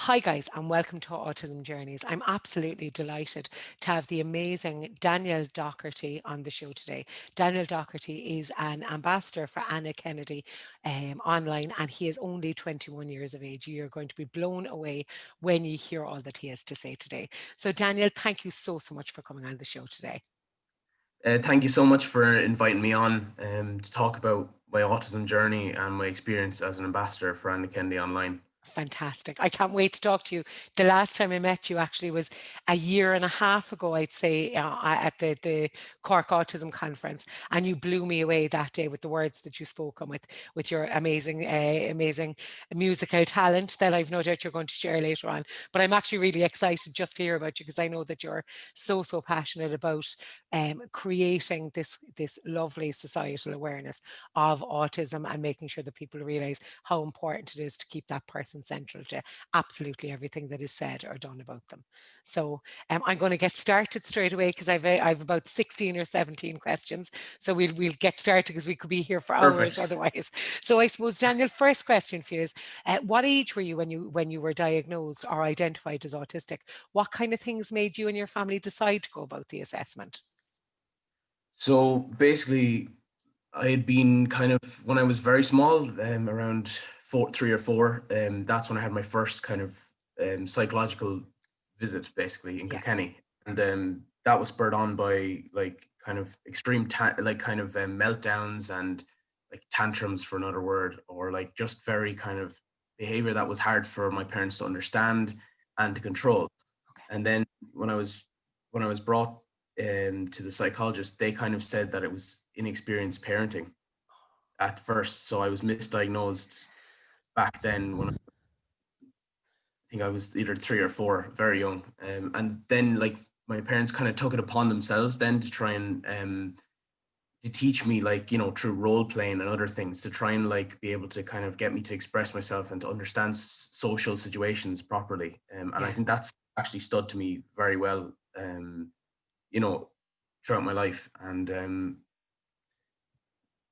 Hi guys, and welcome to Autism Journeys. I'm absolutely delighted to have the amazing Daniel Docherty on the show today. Daniel Docherty is an ambassador for Anna Kennedy online, and he is only 21 years of age. You're going to be blown away when you hear all that he has to say today. So Daniel, thank you so much for coming on the show today. Thank you so much for inviting me on to talk about my autism journey and my experience as an ambassador for Anna Kennedy Online. Fantastic. I can't wait to talk to you. The last time I met you actually was a year and a half ago, I'd say, at the Cork Autism Conference. And you blew me away that day with the words that you spoke on with your amazing musical talent that I've no doubt you're going to share later on. But I'm actually really excited just to hear about you because I know that you're so passionate about creating this lovely societal awareness of autism and making sure that people realize how important it is to keep that person central to absolutely everything that is said or done about them. So I'm going to get started straight away because I've about 16 or 17 questions. So we'll get started because we could be here for hours Perfect. otherwise. So I suppose, Daniel, first question for you is, what age were you when you were diagnosed or identified as autistic? What kind of things made you and your family decide to go about the assessment? So basically, I had been kind of, when I was very small, around 3 or 4, that's when I had my first kind of psychological visit, basically in Yeah, Kilkenny. And that was spurred on by like kind of extreme, meltdowns and like tantrums, for another word, or like just very kind of behavior that was hard for my parents to understand and to control. okay. And then when I was when I was brought to the psychologist, they kind of said that it was inexperienced parenting at first. So I was misdiagnosed back then when I think I was either 3 or 4, very young. And then like my parents kind of took it upon themselves then to try and to teach me, like, through role playing and other things, to try and like be able to kind of get me to express myself and to understand social situations properly. And I Yeah. think that's actually stood to me very well, you know, throughout my life. And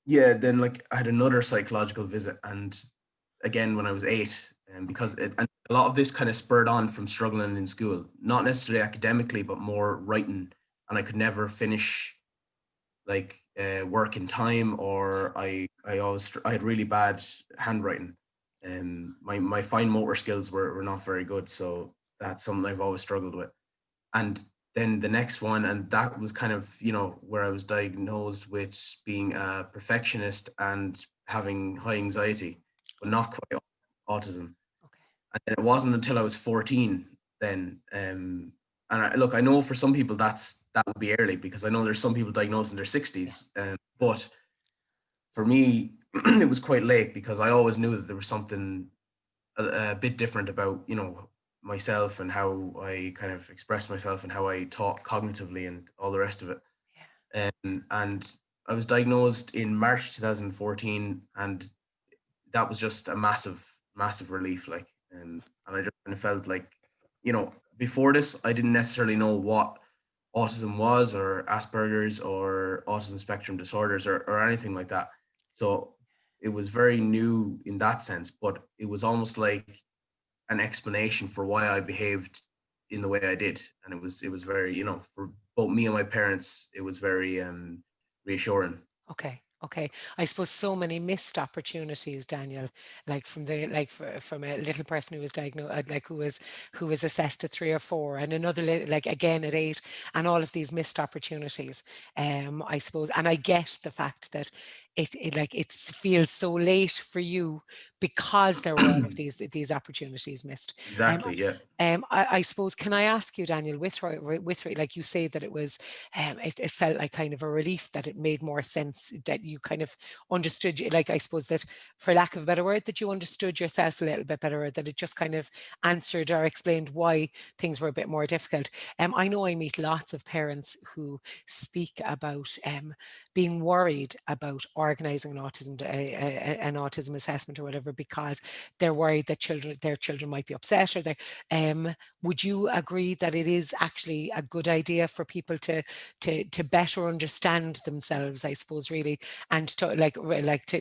yeah, then like I had another psychological visit, and again when I was 8, and Okay. and a lot of this kind of spurred on from struggling in school, not necessarily academically, but more writing, and I could never finish like work in time, or I had really bad handwriting, and my fine motor skills were not very good, so that's something I've always struggled with. And then the next one, and that was kind of, where I was diagnosed with being a perfectionist and having high anxiety, but Okay. not quite autism. Okay. And then it wasn't until I was 14 then, and look, I know for some people that would be early, because I know there's some people diagnosed in their Yeah. 60s, but for me, it was quite late, because I always knew that there was something a bit different about, myself and how I kind of express myself and how I talk cognitively and all the rest of it. Yeah. And I was diagnosed in March 2014, and that was just a massive relief. Like, and I just kind of felt like, before this, I didn't necessarily know what autism was, or Asperger's, or autism spectrum disorders, or anything like that. So it was very new in that sense, but it was almost like an explanation for why I behaved in the way I did. And it was very, for both me and my parents, it was very reassuring. Okay. Okay. I suppose so many missed opportunities, Daniel, like from a little person who was diagnosed, like who was assessed at 3 or 4, and another like again at 8, and all of these missed opportunities. I suppose, and I get the fact that it like it feels so late for you because there were all of these opportunities missed. Um, Exactly. Yeah. I suppose, can I ask you, Daniel, like you say that it was, it felt like kind of a relief that it made more sense that you kind of understood, like I suppose that, for lack of a better word, that you understood yourself a little bit better, or that it just kind of answered or explained why things were a bit more difficult. I know I meet lots of parents who speak about being worried about organizing an autism assessment or whatever, because they're worried that their children might be upset, or they would you agree that it is actually a good idea for people to better understand themselves, I suppose, really, and to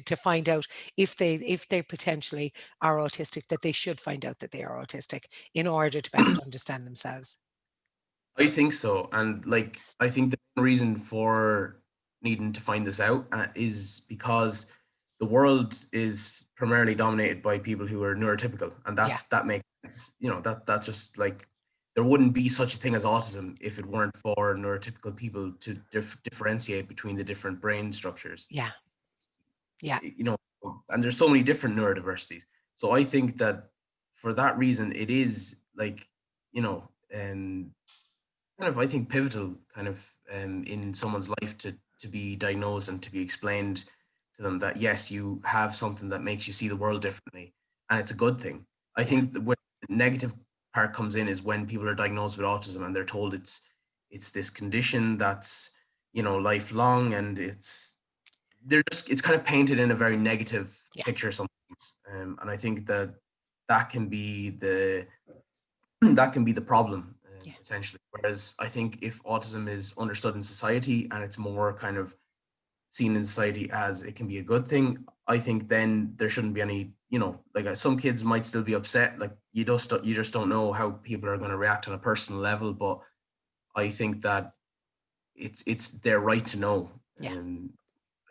to find out if they potentially are autistic, that they should find out that they are autistic in order to best understand themselves? I think so. And like, I think the main reason for needing to find this out is because the world is primarily dominated by people who are neurotypical. And Yeah, that makes sense. That's just like, there wouldn't be such a thing as autism if it weren't for neurotypical people to differentiate between the different brain structures. yeah, yeah, You know, and there's so many different neurodiversities. So I think that for that reason, it is like, you know, kind of, I think, pivotal kind of in someone's life to be diagnosed and to be explained to them that yes, you have something that makes you see the world differently, and it's a good thing. I yeah, think where the negative part comes in is when people are diagnosed with autism and they're told it's this condition that's, lifelong, and it's kind of painted in a very negative yeah, picture sometimes, and I think that can be the that can be the problem, yeah, essentially. Whereas I think if autism is understood in society and it's more kind of seen in society as it can be a good thing, I think then there shouldn't be any, like some kids might still be upset. Like you just don't know how people are going to react on a personal level, but I think that it's their right to know. yeah,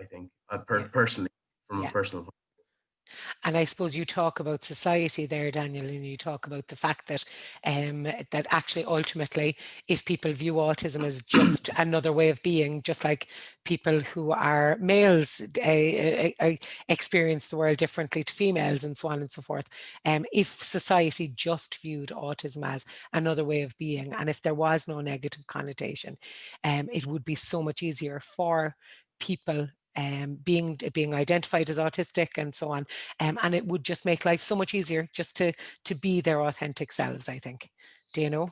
I think yeah, personally, from a yeah. personal. And I suppose you talk about society there, Daniel, and you talk about the fact that that actually ultimately, if people view autism as just another way of being, just like people who are males experience the world differently to females, and so on and so forth. If society just viewed autism as another way of being, and if there was no negative connotation, it would be so much easier for people being identified as autistic and so on, and it would just make life so much easier just to be their authentic selves, I think. Do you know?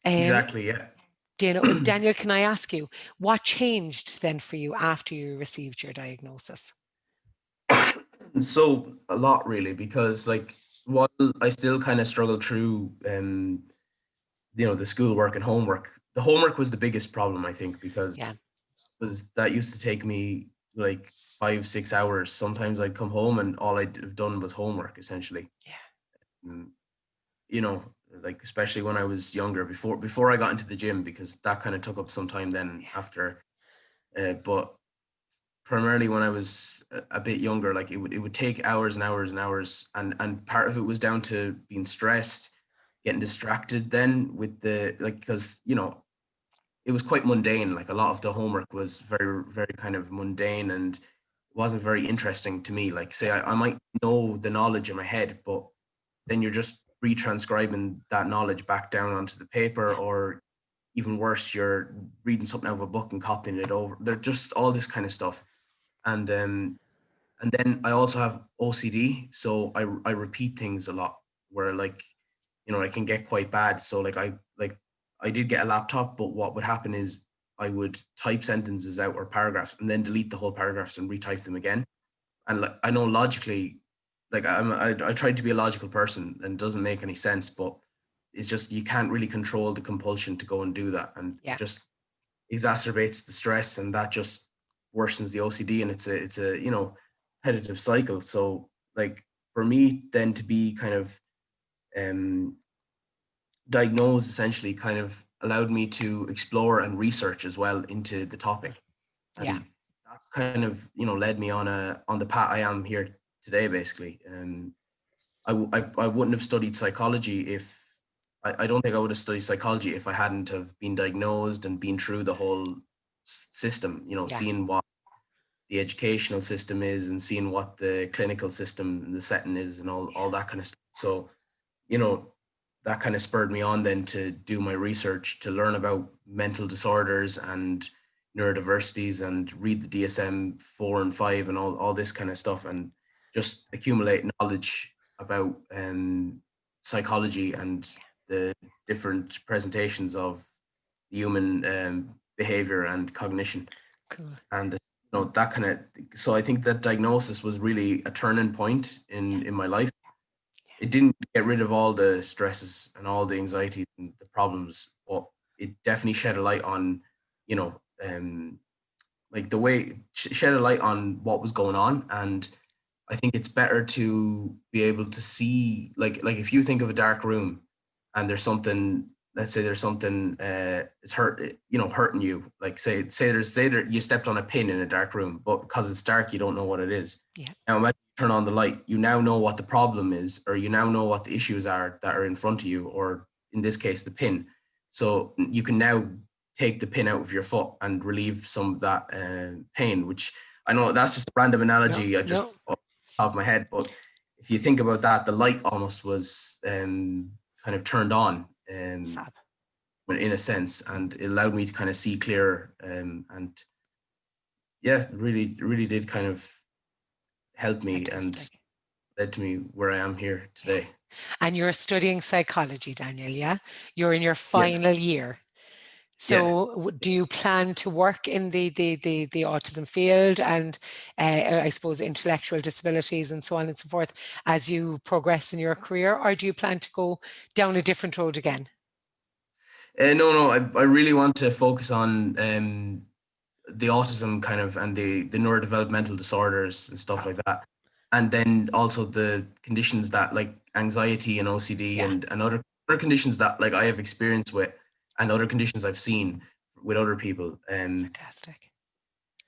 Um, Exactly, yeah. Daniel, can I ask you, what changed then for you after you received your diagnosis? So a lot, really, because like, while I still kind of struggled through the schoolwork and homework. The homework was the biggest problem, I think, because Yeah, that used to take me like 5-6 hours. Sometimes I'd come home and all I'd have done was homework, essentially. yeah, Mm, you know, like, especially when I was younger, before I got into the gym, because that kind of took up some time then yeah, after. But primarily when I was a bit younger, like, it would take hours and hours and hours, and part of it was down to being stressed, getting distracted then with because it was quite mundane. Like, a lot of the homework was very, very kind of mundane, and wasn't very interesting to me. Like, say, I might know the knowledge in my head, but then you're just retranscribing that knowledge back down onto the paper, yeah, or even worse, you're reading something out of a book and copying it over. They're just all this kind of stuff. And then I also have OCD, so I repeat things a lot, where, like, I can get quite bad. So, I did get a laptop, but what would happen is I would type sentences out, or paragraphs, and then delete the whole paragraphs and retype them again. And, like, I know logically, like, I tried to be a logical person, and it doesn't make any sense, but it's just, you can't really control the compulsion to go and do that, and it yeah, just exacerbates the stress, and that just worsens the OCD, and it's a repetitive cycle. So, like, for me then to be kind of um diagnosed, essentially, kind of allowed me to explore and research as well into the topic, yeah, and that's kind of led me on the path I am here today, basically. I wouldn't have studied psychology if I don't think I would have studied psychology if I hadn't have been diagnosed and been through the whole system, yeah, seeing what the educational system is, and seeing what the clinical system and the setting is, and all that kind of stuff. So, you know, that kind of spurred me on then to do my research, to learn about mental disorders and neurodiversities, and read the DSM-4 and 5 and all this kind of stuff, and just accumulate knowledge about psychology and the different presentations of human behavior and cognition. cool. And that kind of, so I think that diagnosis was really a turning point in my life. It didn't get rid of all the stresses and all the anxieties and the problems, but it definitely shed a light on, you know, like the way shed a light on what was going on. And I think it's better to be able to see, like if you think of a dark room and there's something, let's say there's something it's hurting you. Like say there you stepped on a pin in a dark room, but because it's dark, you don't know what it is. Yeah. Now when you turn on the light, you now know what the problem is, or you now know what the issues are that are in front of you, or in this case, the pin. So you can now take the pin out of your foot and relieve some of that pain, which I know that's just a random No, analogy. I just no. top of my head, but if you think about that, the light almost was kind of turned on Fab. in a sense, and it allowed me to kind of see clearer. And yeah, really did kind of help me and Fantastic. led to me where I am here Yeah. today. And you're studying psychology, Daniel, yeah? You're in your Yeah, final year. yeah. So do you plan to work in the autism field and I suppose intellectual disabilities and so on and so forth as you progress in your career, or do you plan to go down a different road again? No, I really want to focus on the autism kind of and the neurodevelopmental disorders and stuff Fab. like that. And then also the conditions that like anxiety and OCD Yeah, and other conditions that like I have experience with and other conditions I've seen with other people, fantastic.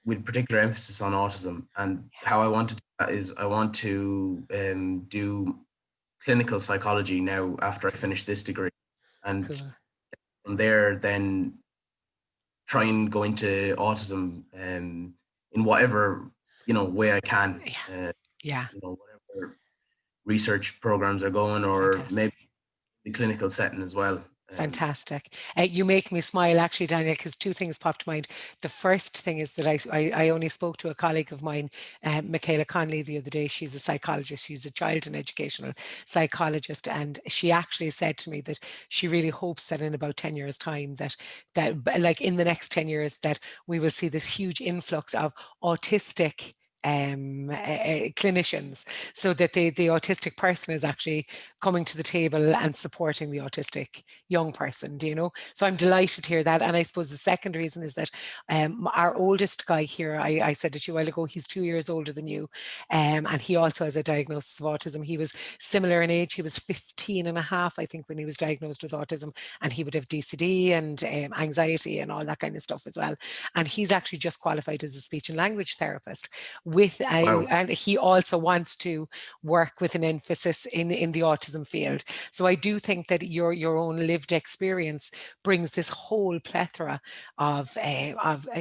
with particular emphasis on autism. And Yeah, how I want to do that is I want to do clinical psychology now after I cool, finish this degree. And cool. from there, then try and go into autism in whatever way I can. Yeah, yeah, Whatever research programs are going, or maybe fantastic. the clinical setting as well. Fantastic. You make me smile actually, Daniel, because two things popped to mind. The first thing is that I only spoke to a colleague of mine, Michaela Conley, the other day. She's a psychologist. She's a child and educational psychologist. And she actually said to me that she really hopes that in about 10 years time that like in the next 10 years that we will see this huge influx of autistic clinicians, so that the autistic person is actually coming to the table and supporting the autistic young person, do you know? So I'm delighted to hear that. And I suppose the second reason is that our oldest guy here, I said it to you a while ago, he's 2 years older than you. And he also has a diagnosis of autism. He was similar in age. He was 15 and a half, I think, when he was diagnosed with autism. And he would have DCD and anxiety and all that kind of stuff as well. And he's actually just qualified as a speech and language therapist Wow. and he also wants to work with an emphasis in the autism field. So I do think that your own lived experience brings this whole plethora of a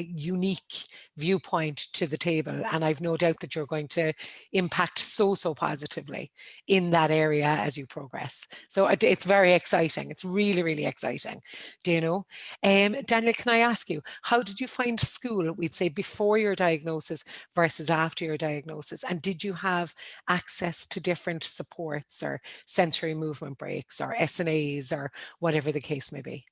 unique viewpoint to the table, and I've no doubt that you're going to impact so positively in that area as you progress. So it's very exciting. It's really exciting. Do you know? Daniel, can I ask you, how did you find school? We'd say before your diagnosis versus after your diagnosis, and did you have access to different supports or sensory movement breaks or SNAs or whatever the case may be?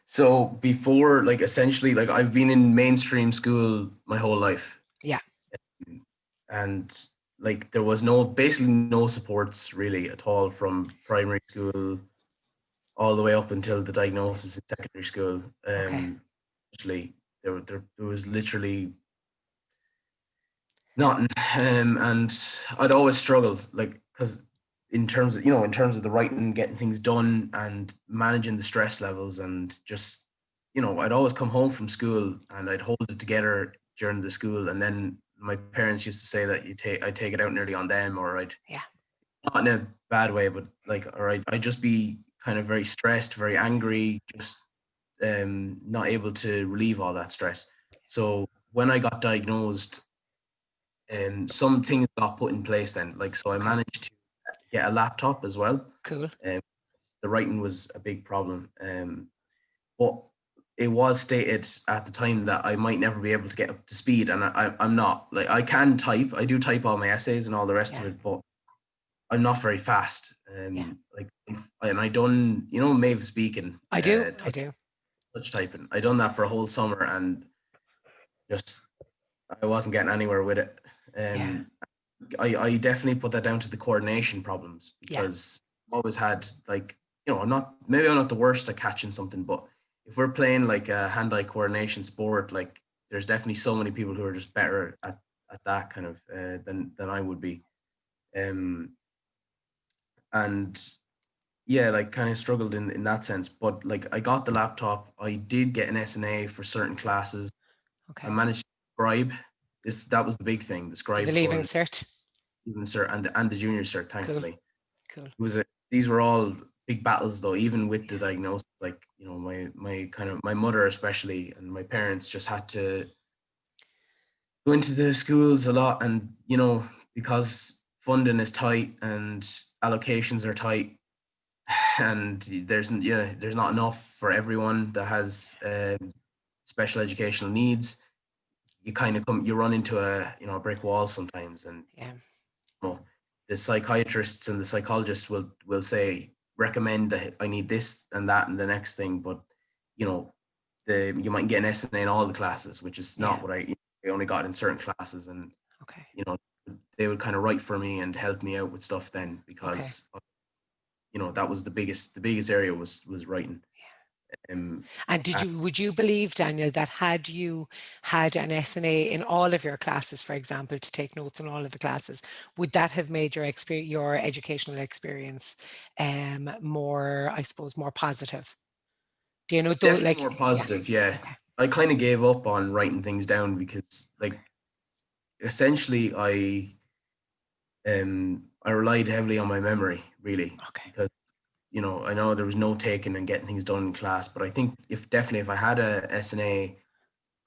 So before, like essentially, like I've been in mainstream school my whole life, Yeah. and like there was basically no supports really at all from primary school all the way up until the diagnosis in secondary school. Okay. Actually, there was literally nothing, and I'd always struggle, like, because in terms of the writing, getting things done, and managing the stress levels, and just I'd always come home from school and I'd hold it together during the school, and then my parents used to say that I'd take it out nearly on them, or I'd Yeah. not in a bad way, but like, or I'd just be kind of very stressed, very angry, just not able to relieve all that stress. So when I got diagnosed, some things got put in place then. Like, so I Cool. managed to get a laptop as well. Cool. Um, the writing was a big problem. But it was stated at the time that I might never be able to get up to speed. And I'm not. Like, I can type, I do type all my essays and all the rest of Yeah. it, but I'm not very fast. Yeah. Like, and I done, Maeve speaking, I do. I do. touch typing. I done that for a whole summer and just I wasn't getting anywhere with it. Yeah. I definitely put that down to the coordination problems, Yeah. because I always had, like, I'm not the worst at catching something, but if we're playing like a hand-eye coordination sport, like, there's definitely so many people who are just better at that kind of than I would be. Um, and yeah, like, kind of struggled in that sense. But like, I got the laptop. I did get an SNA for certain classes. I Okay. managed to scribe. That was the big thing, the For scribe the for leaving the cert. even cert and the junior cert, Cool. thankfully. Cool. These were all big battles, though, even with the Yeah. diagnosis. Like, my mother especially, and my parents just had to go into the schools a lot, and because funding is tight and allocations are tight, and there's not enough for everyone that has special educational needs. You run into a brick wall sometimes. And Yeah. know, the psychiatrists and the psychologists will say, recommend that I need this and that and the next thing, but you know you might get an SNA in all the classes, which is Yeah. not what I only got in certain classes. And Okay. they would kind of write for me and help me out with stuff then, Okay. because that was the biggest area was writing. um And would you believe, Daniel, that had you had an SNA in all of your classes, for example, to take notes in all of the classes, would that have made your educational experience more, I suppose, more positive? Do you know, though, Definitely like, more yeah, positive, yeah. okay, I kind of gave up on writing things down, because, like, essentially I relied heavily on my memory, really, okay, because I know there was note taking and getting things done in class. But I think if I had a SNA,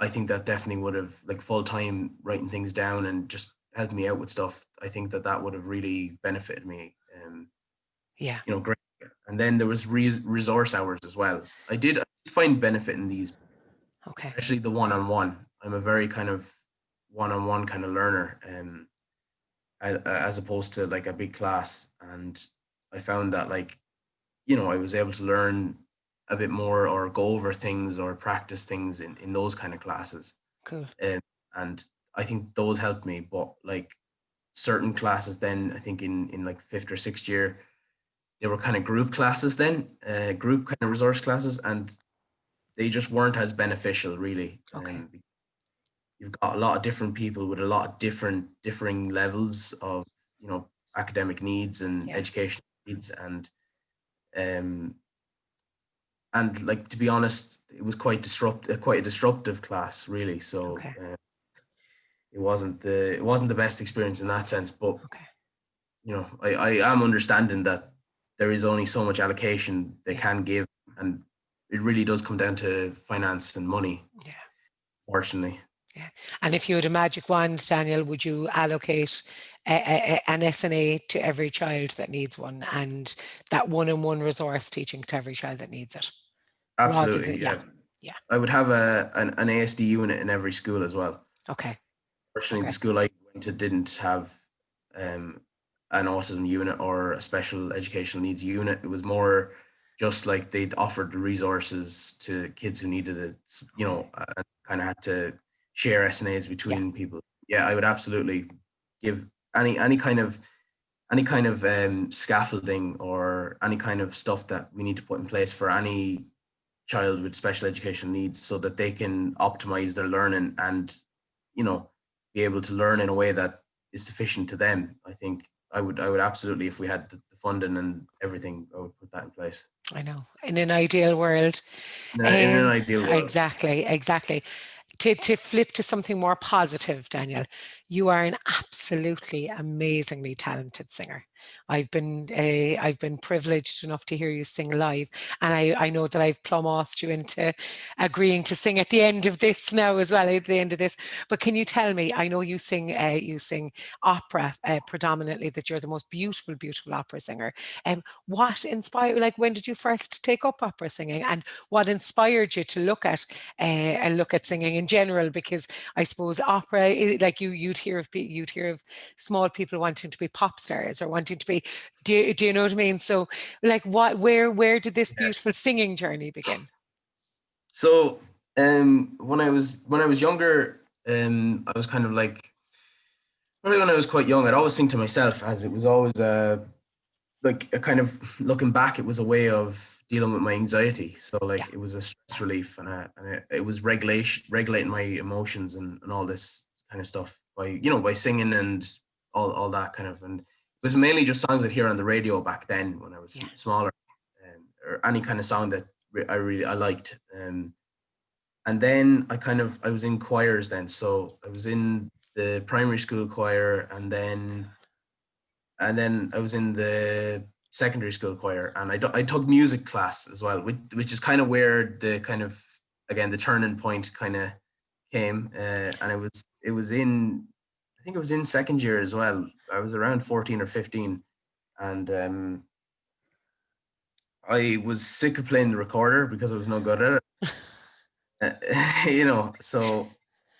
I think that definitely would have, like, full time writing things down and just helped me out with stuff. I think that would have really benefited me. yeah, Great. And then there was resource hours as well. I did find benefit in these, okay, especially the one on one. I'm a very kind of one on one kind of learner. As opposed to like a big class. And I found that, like, I was able to learn a bit more, or go over things, or practice things in those kind of classes. cool, And I think those helped me. But like, certain classes then, I think in like fifth or sixth year, they were kind of group classes then, group kind of resource classes, and they just weren't as beneficial, really. okay, You've got a lot of different people with a lot of differing levels of academic needs and yeah, education needs. Um and like, to be honest, it was quite a disruptive class, really. So okay, it wasn't the best experience in that sense. But okay, I am understanding that there is only so much allocation they yeah, can give, and it really does come down to finance and money, yeah. fortunately. Yeah. And if you had a magic wand, Daniel, would you allocate an SNA to every child that needs one, and that one-on-one resource teaching to every child that needs it? Rather than, Absolutely, yeah, yeah. yeah, I would have an ASD unit in every school as well. okay, Fortunately, the okay, school I went to didn't have um, an autism unit or a special educational needs unit. It was more just like they'd offered the resources to kids who needed it, okay, and kind of had to share SNAs yeah, between people. Yeah, I would absolutely give any kind of scaffolding, or any kind of stuff that we need to put in place for any child with special educational needs, so that they can optimize their learning, and you know be able to learn in a way that is sufficient to them. I think I would absolutely, if we had the funding and everything, I would put that in place. I know. In an ideal world, In an ideal world. exactly, exactly. To flip to something more positive, Daniel, you are an absolutely amazingly talented singer. I've been privileged enough to hear you sing live, and I know that I've plumb asked you into agreeing to sing at the end of this now as well, at the end of this. But can you tell me? I know you sing opera predominantly. That you're the most beautiful, beautiful opera singer. What inspired? Like, when did you first take up opera singing, and what inspired you to look at singing in general? Because I suppose opera, like, you'd hear of small people wanting to be pop stars or wanting to be. Do you know what I mean? So, like, where did this Yeah. beautiful singing journey begin? So when I was younger, I was kind of like, probably when I was quite young, I'd always think to myself, as it was always like a kind of looking back, it was a way of dealing with my anxiety. So Yeah. like it was a stress relief, and it was regulating my emotions and all this kind of stuff by by singing and all that kind of. And it was mainly just songs I'd hear on the radio back then when I was Yeah. smaller, or any kind of song that I liked. And then I was in choirs then, so I was in the primary school choir, and then I was in the secondary school choir, and I took music class as well, which is kind of where the kind of, again, the turning point kind of came, and it was in, I think it was in second year as well. I was around 14 or 15, and I was sick of playing the recorder because I was no good at it. So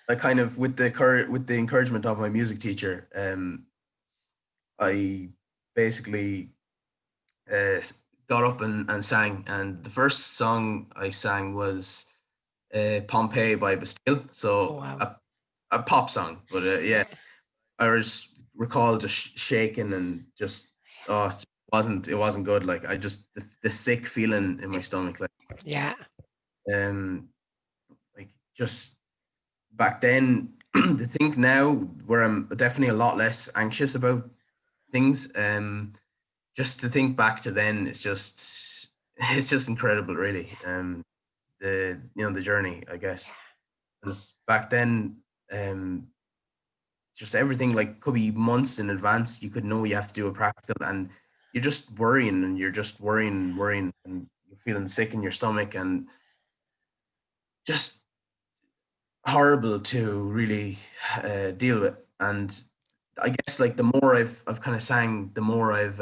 I kind of, with the encouragement of my music teacher, I basically uh, got up and sang, and the first song I sang was Pompeii by Bastille, Oh, so wow. a pop song, but yeah, Yeah. I was recall just shaking and just, oh, it wasn't good. Like, I just, the sick feeling in my stomach, Yeah. um like just back then, to think now, where I'm definitely a lot less anxious about things, just to think back to then, it's just incredible, really. The journey, I guess, because back then, um just everything, like, could be months in advance. You could know you have to do a practical, and you're just worrying, and you're just worrying, and you're feeling sick in your stomach, and just horrible to really deal with. And I guess, like, the more I've kind of sang, the more I've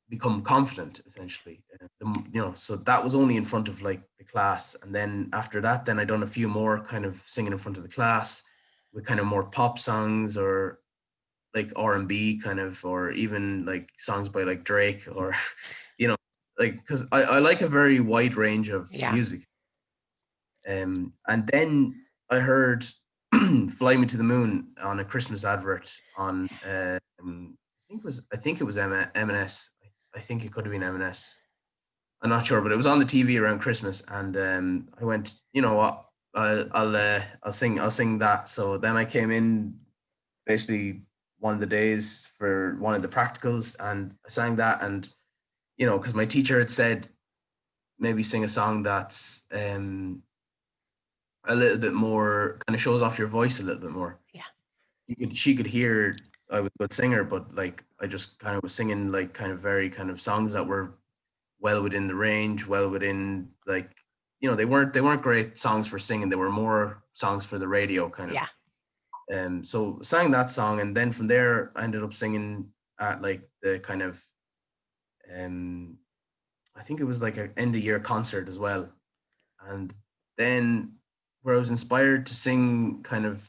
become confident, essentially. So that was only in front of, like, the class, and then after that, then I done a few more kind of singing in front of the class with kind of more pop songs, or like R&B kind of, or even like songs by like Drake, or you know, like, because I like a very wide range of Yeah. music. And then I heard "Fly Me to the Moon" on a Christmas advert on, I think it was M&S. I think it could have been M&S. I'm not sure, but it was on the TV around Christmas, and I went, you know what, I'll sing that. So then I came in, basically, one of the days for one of the practicals, and I sang that. And because my teacher had said, maybe sing a song that's a little bit more, kind of shows off your voice a little bit more. Yeah. She could hear I was a good singer, but like, I just kind of was singing, like, kind of very kind of songs that were well within the range, well within, like, they weren't great songs for singing. They were more songs for the radio, kind of. Yeah. So sang that song, and then from there I ended up singing at, like, the kind of, um I think it was like an end of year concert as well. And then, where I was inspired to sing kind of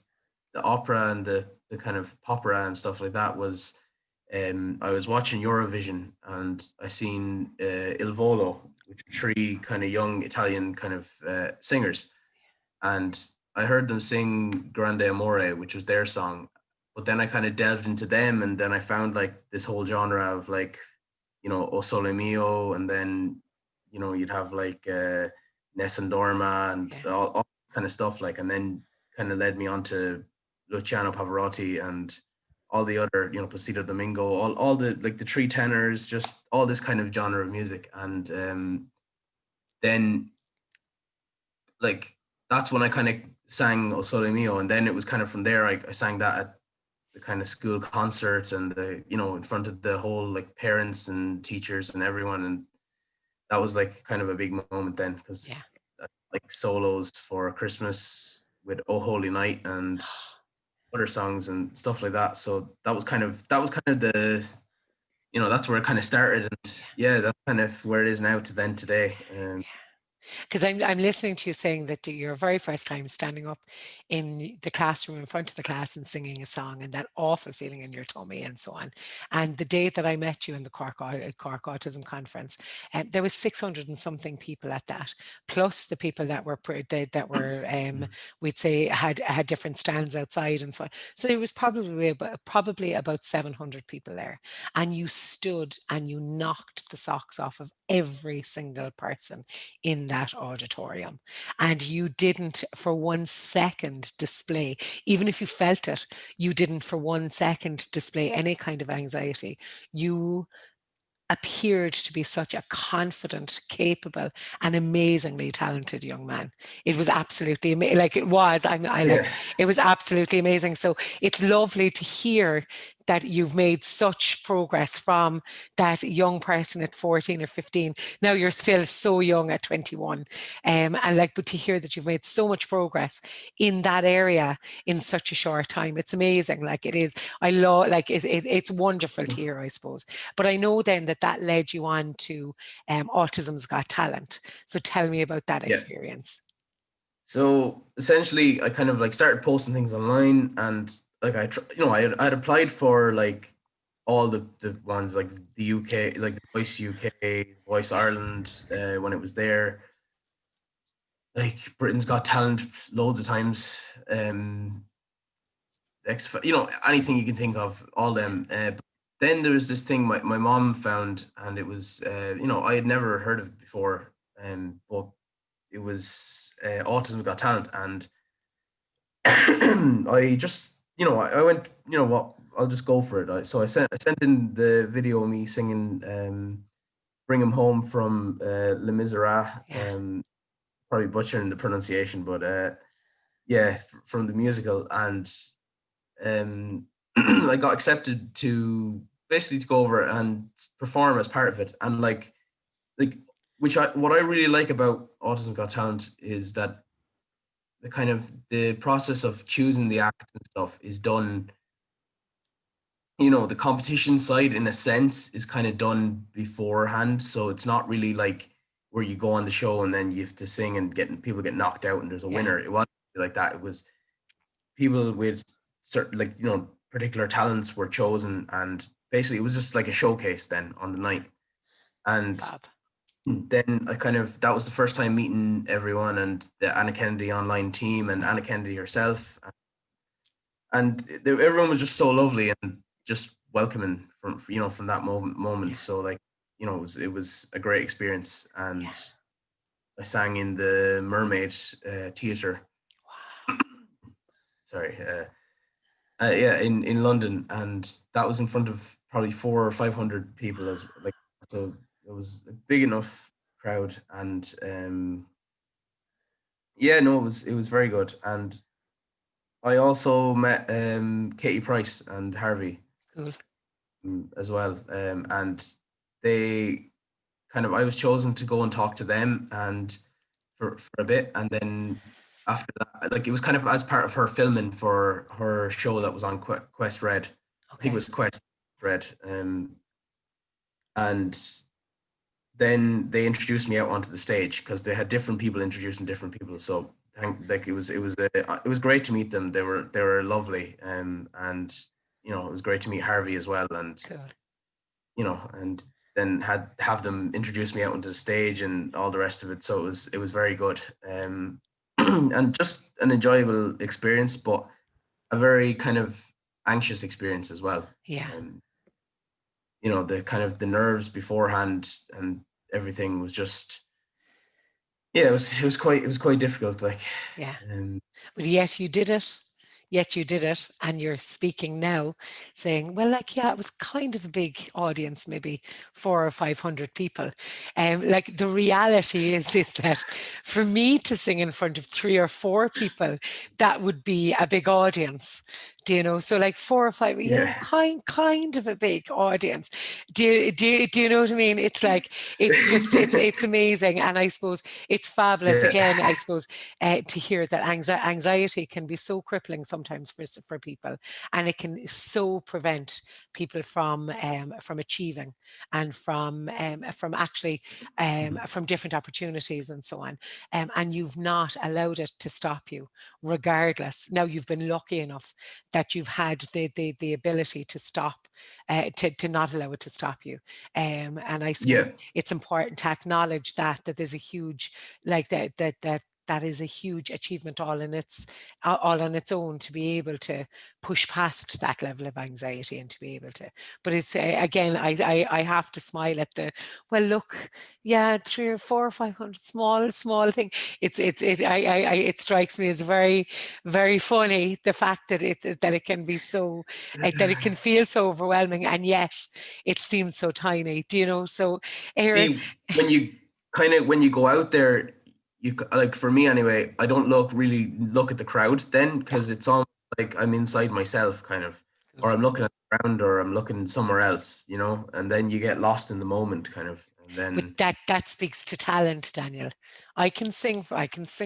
the opera and the kind of popera and stuff like that was, I was watching Eurovision, and I seen Il Volo, which are three kind of young Italian kind of singers, and I heard them sing Grande Amore, which was their song. But then I kind of delved into them, and then I found, like, this whole genre of, like, O Sole Mio, and then you'd have, like, Nessun Dorma, and Yeah. all kind of stuff, like, and then kind of led me on to Luciano Pavarotti, and all the other, Placido Domingo, all the, like, the three tenors, just all this kind of genre of music. And then, like, that's when I kind of sang O Sole Mio, and then it was kind of from there, I sang that at the kind of school concert, and in front of the whole, like, parents and teachers and everyone. And that was, like, kind of a big moment then, Yeah. because, like, solos for Christmas with "Oh Holy Night" and other songs and stuff like that. So that was kind of the, that's where it kind of started. And Yeah. yeah, that's kind of where it is now to then today. Because I'm listening to you saying that your very first time standing up in the classroom in front of the class and singing a song, and that awful feeling in your tummy and so on. And the day that I met you in the Cork Autism Conference, there was 600 and something people at that, plus the people that were we'd say had different stands outside and so on. So there was probably about 700 people there, and you stood and you knocked the socks off of every single person in that auditorium. And you didn't for 1 second display, even if you felt it, you didn't for 1 second display any kind of anxiety. You appeared to be such a confident, capable, and amazingly talented young man. It was absolutely amazing. Like it was, Yeah. it was absolutely amazing. So it's lovely to hear that you've made such progress from that young person at 14 or 15. Now you're still so young at 21. But to hear that you've made so much progress in that area in such a short time, it's amazing. Like it is, it's wonderful to hear, I suppose. But I know then that led you on to Autism's Got Talent. So tell me about that Yeah. experience. So essentially, I kind of like started posting things online, and like I'd applied for like all the ones like the UK, like the Voice UK, Voice Yeah, Ireland, when it was there, like Britain's Got Talent loads of times, anything you can think of, all them. Then there was this thing my mom found, and it was I had never heard of it before, but it was Autism Got Talent, and I just I went, what, I'll just go for it. So I sent in the video of me singing "Bring Him Home" from Les Miserables. yeah, Probably butchering the pronunciation, but yeah, from the musical, and I got accepted to basically to go over and perform as part of it, and like what I really like about Autism Got Talent is that the process of choosing the act and stuff is done. The competition side, in a sense, is kind of done beforehand, so it's not really like where you go on the show and then you have to sing and people get knocked out and there's a yeah, winner. It wasn't like that. It was people with certain, particular talents were chosen, and basically it was just like a showcase then on the night. And fab. then that was the first time meeting everyone and the Anna Kennedy online team and Anna Kennedy herself, and everyone was just so lovely and just welcoming from that moment. Yeah, So it was a great experience, yeah. and I sang in the Mermaid Theatre. Wow. Sorry, yeah, in London, and that was in front of probably 400 or 500 people, as like, so it was a big enough crowd, and yeah, no, it was very good. And I also met Katie Price and Harvey, Cool. as well, and they I was chosen to go and talk to them and for a bit, and then after that, like, it was kind of as part of her filming for her show that was on Quest Red. I think it Okay. was Quest Red, and then they introduced me out onto the stage because they had different people introducing different people. So it was great to meet them. They were lovely, and it was great to meet Harvey as well, and Cool. and then have them introduce me out onto the stage and all the rest of it. So it was very good, and just an enjoyable experience, but a very kind of anxious experience as well. Yeah. Um, the nerves beforehand and everything was just, yeah, it was quite difficult. Like, Yeah. um, But yet you did it. Yet you did it. And you're speaking now saying, well, like, yeah, it was kind of a big audience, maybe 400 or 500 people. Like the reality is that for me to sing in front of 3 or 4 people, that would be a big audience. Do you know? So like 4 or 5, Yeah. kind of a big audience. Do you know what I mean? It's like, it's just, it's amazing. And I suppose it's fabulous Yeah. again, I suppose, to hear that anxiety can be so crippling sometimes for people, and it can so prevent people from achieving, and from actually from different opportunities and so on. And you've not allowed it to stop you, regardless. Now you've been lucky enough that you've had the ability to stop, to not allow it to stop you. And I Yeah. suppose it's important to acknowledge that there's a huge, like that is a huge achievement all on its own, to be able to push past that level of anxiety and to be able to. But it's again, I have to smile at the, well, look, yeah, 3 or 4 or 500, small thing. It strikes me as very, very funny, the fact that it can be so, that it can feel so overwhelming, and yet it seems so tiny. Do you know? So, Aaron, See, when you go out there, like, for me anyway, I don't really look at the crowd then, yeah, because it's almost like I'm inside myself, kind of, cool. or I'm looking at the ground, or I'm looking somewhere else, and then you get lost in the moment, kind of, and But then that speaks to talent, Daniel. I can sing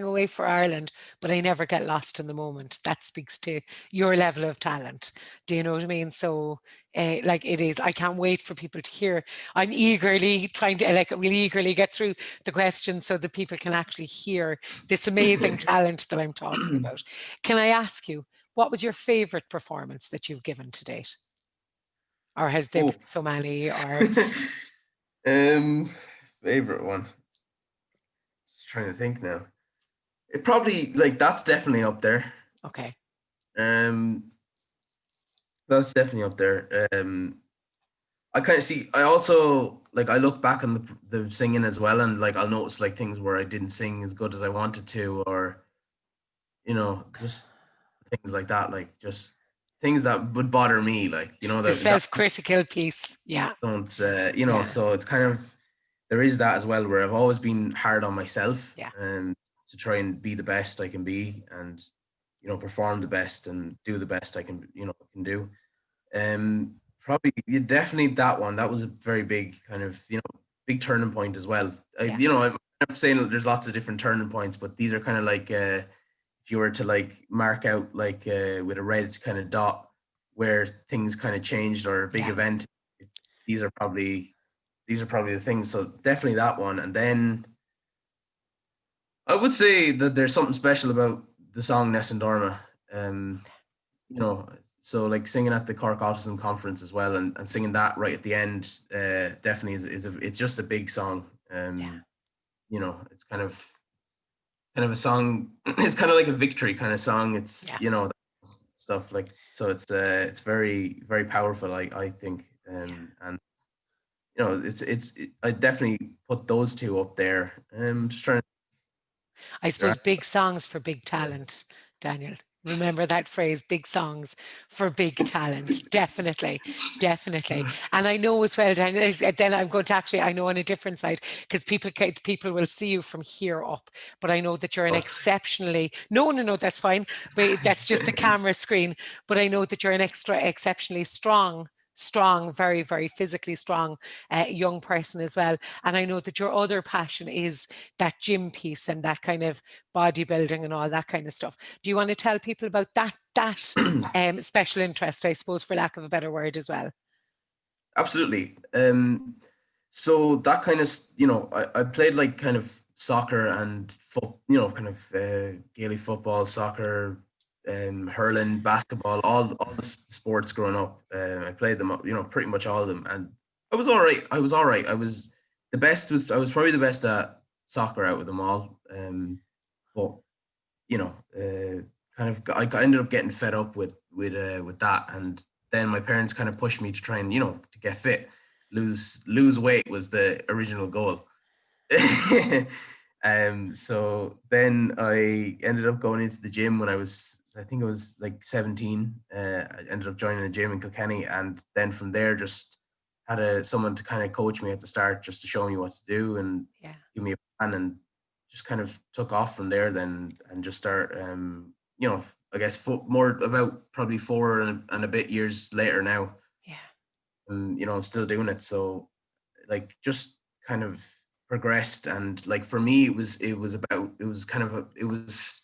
away for Ireland, but I never get lost in the moment. That speaks to your level of talent. Do you know what I mean? So, like, it is. I can't wait for people to hear. I'm eagerly trying to, like, really eagerly get through the questions so that people can actually hear this amazing talent that I'm talking about. Can I ask you, what was your favorite performance that you've given to date? Or has there oh, been so many? Or um, favorite one. Just trying to think now. It probably, like, that's definitely up there. okay, Um, that's definitely up there. I kind of see. I also, like, I look back on the singing as well, and, like, I'll notice, like, things where I didn't sing as good as I wanted to, or just things like that, like, just things that would bother me, like, the that self-critical piece. Yeah, don't, yeah, so it's kind of, there is that as well, where I've always been hard on myself, yeah, to try and be the best I can be, and perform the best and do the best I can do. Probably, yeah, definitely that one. That was a very big kind of, big turning point as well. yeah, I'm kind of saying that there's lots of different turning points, but these are kind of like, if you were to, like, mark out, like, with a red kind of dot, where things kind of changed, or a big yeah. event, these are probably the things. So definitely that one. And then I would say that there's something special about the song Nessun Dorma. Um, you know, so, like, singing at the Cork Autism Conference as well, and singing that right at the end, definitely it's just a big song. Yeah, It's kind of a song. It's kind of like a victory kind of song. It's, yeah, stuff like, so it's very, very powerful, I think. yeah. And I definitely put those two up there. Just trying I to. suppose big songs for big talent, Daniel. Remember that phrase, big songs for big talent. Definitely, definitely. And I know as well, Daniel, then I'm going to actually, I know on a different side, because people will see you from here up, but I know that you're an Oh. exceptionally, no, that's fine, but that's just the camera screen. But I know that you're an exceptionally strong, very, very physically strong young person as well. And I know that your other passion is that gym piece and that kind of bodybuilding and all that kind of stuff. Do you want to tell people about that special interest, I suppose, for lack of a better word, as well? Absolutely. So that kind of, I played, like, kind of soccer and kind of, Gaelic football, soccer, hurling, basketball, all the sports growing up. I played them, pretty much all of them, and I was all right. I was the best. I was probably the best at soccer out of them all. But kind of, I ended up getting fed up with that, and then my parents kind of pushed me to try and, to get fit, lose weight was the original goal. So then I ended up going into the gym when I think I was like 17. I ended up joining a gym in Kilkenny, and then from there just had someone to kind of coach me at the start, just to show me what to do and Yeah. give me a plan, and just kind of took off from there then, and just start, I guess more about probably 4 and a bit years later now, Yeah. and I'm still doing it. So like just kind of progressed, and like for me it was kind of it was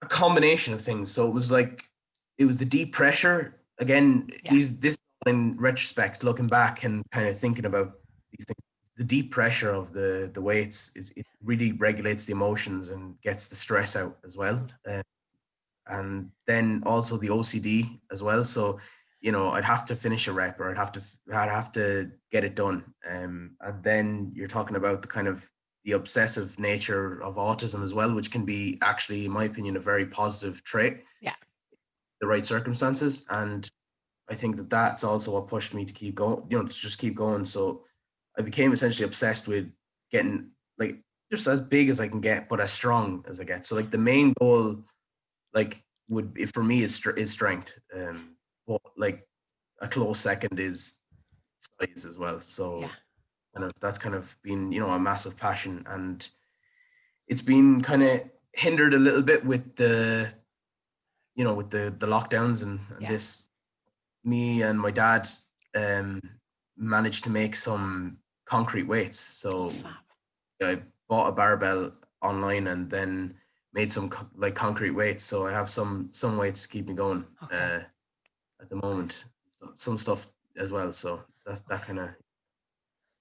a combination of things. So it was like it was the deep pressure again. Yeah. This in retrospect, looking back and kind of thinking about these things, the deep pressure of the weights is it really regulates the emotions and gets the stress out as well. And then also the OCD as well. So I'd have to finish a rep, or I'd have to get it done. And then you're talking about the kind of the obsessive nature of autism as well, which can be actually, in my opinion, a very positive trait, Yeah. the right circumstances. And I think that that's also what pushed me to keep going, to just keep going. So I became essentially obsessed with getting like just as big as I can get, but as strong as I get. So like the main goal, like would if for me is strength. But like a close second is size as well. Yeah. So that's kind of been a massive passion, and it's been kind of hindered a little bit with the lockdowns and Yeah. this. Me and my dad um managed to make some concrete weights. Oh, So fab. I bought a barbell online and then made some like concrete weights. So I have some weights to keep me going Okay. at the moment. So, some stuff as well. So that's that Okay. kind of.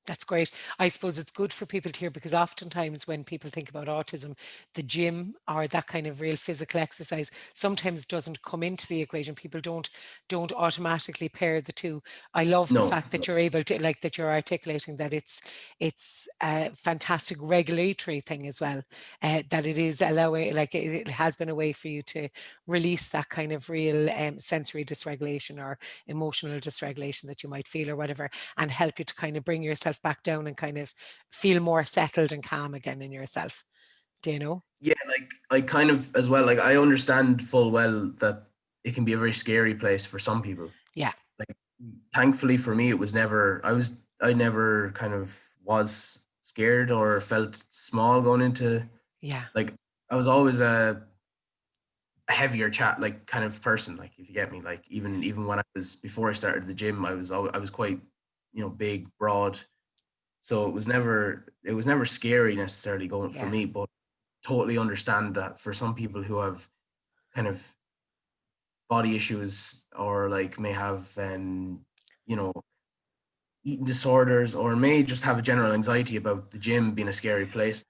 That's great. I suppose it's good for people to hear, because oftentimes when people think about autism, the gym or that kind of real physical exercise sometimes doesn't come into the equation. People don't automatically pair the two. I love the No, fact no. that you're able to, like, that you're articulating that it's a fantastic regulatory thing as well. That it is allowing, like it has been a way for you to release that kind of real sensory dysregulation or emotional dysregulation that you might feel or whatever, and help you to kind of bring yourself back down and kind of feel more settled and calm again in yourself. Do you know? Yeah, like I kind of as well. Like I understand full well that it can be a very scary place for some people. Yeah. Like thankfully for me, it was never. I never kind of was scared or felt small going into, Yeah. like, I was always a heavier chat like kind of person, like, if you get me, like even when I was before I started the gym, I was quite big, broad. So it was never scary necessarily going for Yeah. me, but totally understand that for some people who have kind of body issues, or like may have you know eating disorders, or may just have a general anxiety about the gym being a scary place,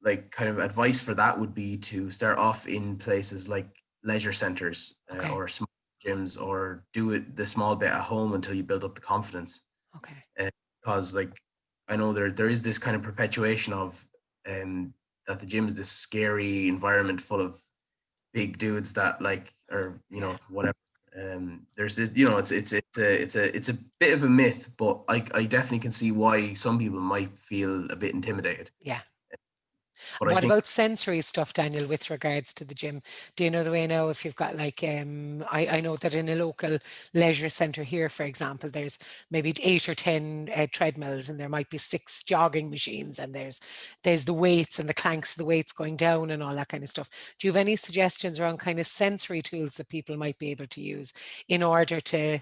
like kind of advice for that would be to start off in places like leisure centers, Okay. or small gyms, or do it the small bit at home until you build up the confidence. Okay. Because like I know there is this kind of perpetuation of that the gym is this scary environment full of big dudes that like, or Yeah. whatever. There's this, it's a bit of a myth, but I definitely can see why some people might feel a bit intimidated. Yeah. But I What think, about sensory stuff, Daniel, with regards to the gym? Do you know the way now, if you've got like, I know that in a local leisure centre here, for example, there's maybe 8 or 10 treadmills, and there might be 6 jogging machines, and there's the weights and the clanks of the weights going down and all that kind of stuff. Do you have any suggestions around kind of sensory tools that people might be able to use in order to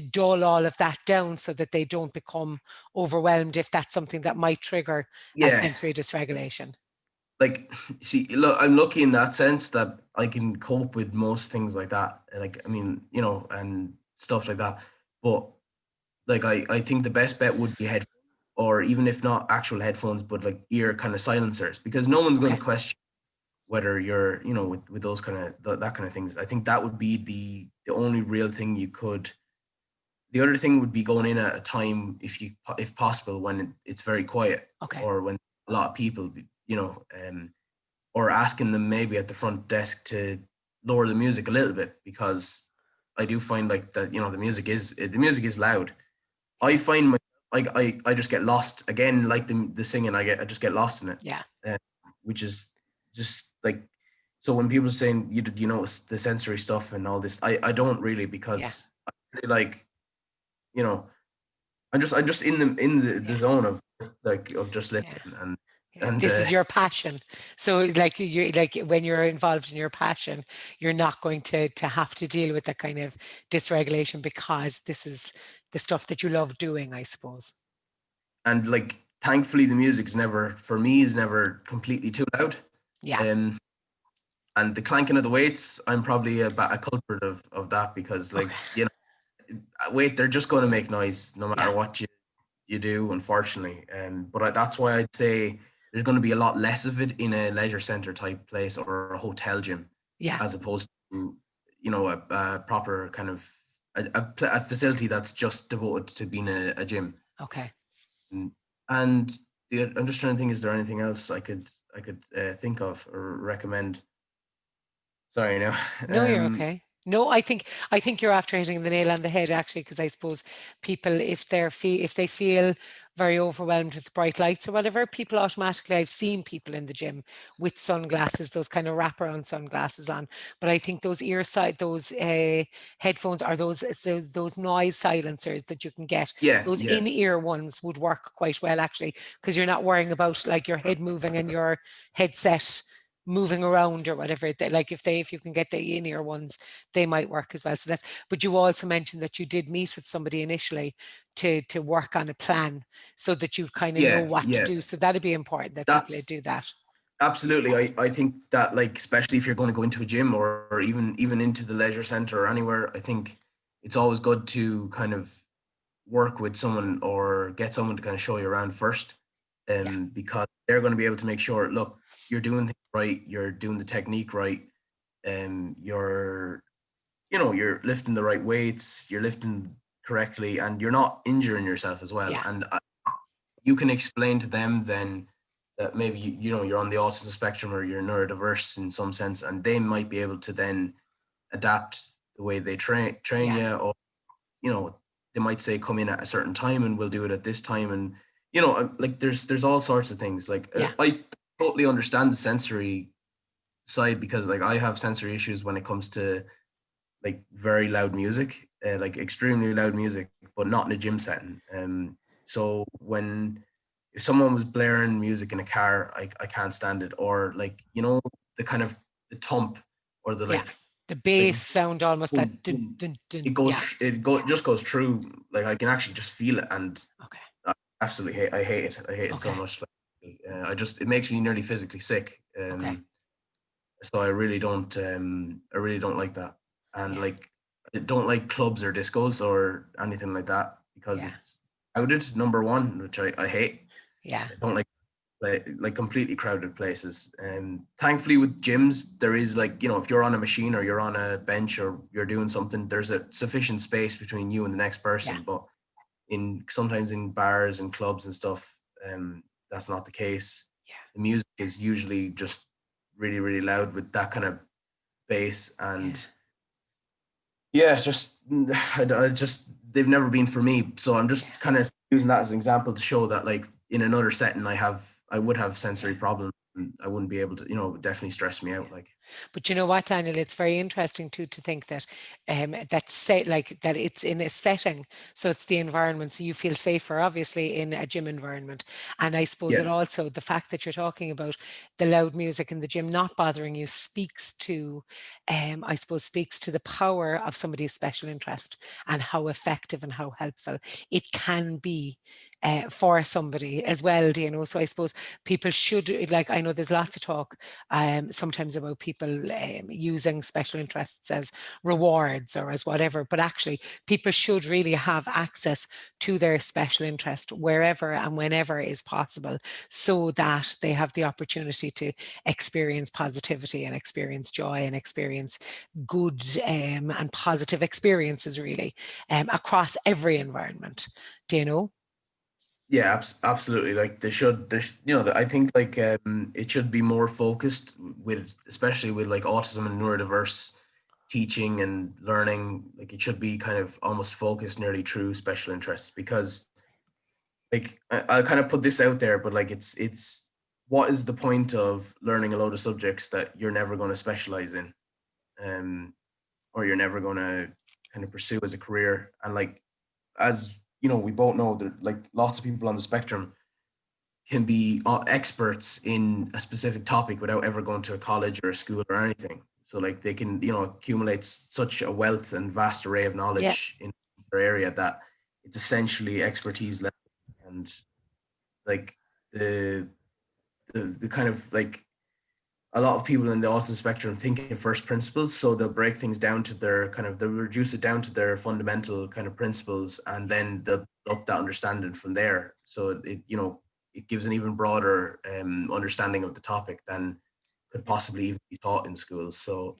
dull all of that down, so that they don't become overwhelmed if that's something that might trigger a yeah, sensory dysregulation? like, see, look, I'm lucky in that sense that I can cope with most things like that. Like, I mean, and stuff like that. But like, I think the best bet would be headphones, or even if not actual headphones, but like ear kind of silencers, because no one's going Okay. to question whether you're, with those kind of that kind of things. I think that would be the only real thing you could. The other thing would be going in at a time, if possible, when it's very quiet, Okay. or when a lot of people, or asking them maybe at the front desk to lower the music a little bit, because I do find like that, the music is loud. I Yeah. find like I just get lost again, like the singing. I just get lost in it, Yeah. uh, which is just like, so when people are saying you know the sensory stuff and all this, I don't really, Yeah. because I really like, you know I'm just in the Yeah. zone of, like, of just Yeah. listening. And And This is your passion. So like you like when you're involved in your passion, you're not going to have to deal with that kind of dysregulation because this is the stuff that you love doing, I suppose. and like thankfully the music's never for me is never completely too loud. Yeah. Um, and the clanking of the weights, I'm probably a culprit of that because like Okay. you know weight they're just going to make noise no matter Yeah. what you do, unfortunately. But that's why I'd say there's going to be a lot less of it in a leisure center type place or a hotel gym, Yeah. as opposed to a proper kind of a facility that's just devoted to being a gym. Okay. And, and I'm just trying to think, is there anything else I could think of or recommend? Sorry, now. No, you're okay. No, I think you're after hitting the nail on the head actually, because I suppose people, if they feel very overwhelmed with bright lights or whatever, people automatically, I've seen people in the gym with sunglasses, those kind of wraparound sunglasses on. But I think those headphones are those noise silencers that you can get. Yeah, Those yeah, in-ear ones would work quite well actually, because you're not worrying about like your head moving and your headset moving around or whatever. Like if you can get the in-ear ones, they might work as well. So that's, but you also mentioned that you did meet with somebody initially to work on a plan so that you kind of know yeah, what to yeah. do. So that'd be important that people That's do that. absolutely. I think that like especially if you're going to go into a gym or even into the leisure center or anywhere, I think it's always good to kind of work with someone or get someone to kind of show you around first, Yeah, because they're going to be able to make sure, look, you're doing things right, you're doing the technique right, and you're lifting the right weights, you're lifting correctly, and you're not injuring yourself as well. yeah, And you can explain to them then that maybe you're on the autism spectrum or you're neurodiverse in some sense, and they might be able to then adapt the way they train yeah, you, or they might say come in at a certain time and we'll do it at this time, and like there's all sorts of things. Like yeah, I totally understand the sensory side because like I have sensory issues when it comes to like very loud music, like extremely loud music, but not in a gym setting. So when if someone was blaring music in a car, I can't stand it. Or like the kind of the thump or the yeah. like The like bass sound almost that boom dun, boom. dun, It dun. goes Yeah. just goes through. Like I can actually just feel it, and Okay. I absolutely hate. I hate it. I hate it so Okay. much. Like it makes me nearly physically sick. Okay. So I really don't like that. And Yeah. like I don't like clubs or discos or anything like that because Yeah. it's crowded, number one, which I hate. Yeah. I don't like completely crowded places. And thankfully with gyms, there is like, if you're on a machine or you're on a bench or you're doing something, there's a sufficient space between you and the next Yeah. person. But in sometimes in bars and clubs and stuff, that's not the case. Yeah. The music is usually just really, really loud with that kind of bass, Yeah. and yeah, just I just they've never been for me. So I'm Yeah. just kind of using that as an example to show that like in another setting I would have Yeah. sensory problems and I wouldn't be able to, it would definitely stress me out. Like But you know what, Daniel, it's very interesting too to think that that say like that it's in a setting, so it's the environment, so you feel safer, obviously, in a gym environment. And I suppose it yeah, also the fact that you're talking about the loud music in the gym not bothering you speaks to, I suppose, speaks to the power of somebody's special interest and how effective and how helpful it can be for somebody as well. Do you know? So I suppose people should like. I know there's lots of talk sometimes about people using special interests as rewards or as whatever, but actually people should really have access to their special interest wherever and whenever is possible so that they have the opportunity to experience positivity and experience joy and experience good and positive experiences really across every environment. Do you know? yeah, absolutely. Like I think like it should be more focused with, especially with like autism and neurodiverse teaching and learning. Like it should be kind of almost focused nearly through special interests, because like I'll kind of put this out there, but like it's what is the point of learning a load of subjects that you're never going to specialize in, um, or you're never going to kind of pursue as a career? And like as we both know that like lots of people on the spectrum can be experts in a specific topic without ever going to a college or a school or anything. So like they can, accumulate such a wealth and vast array of Yeah. knowledge in their area that it's essentially expertise level. And like the kind of like a lot of people in the autism spectrum think in first principles, so they'll break things down to they'll reduce it down to their fundamental kind of principles, and then they'll up that understanding from there. So it gives an even broader understanding of the topic than could possibly even be taught in schools. So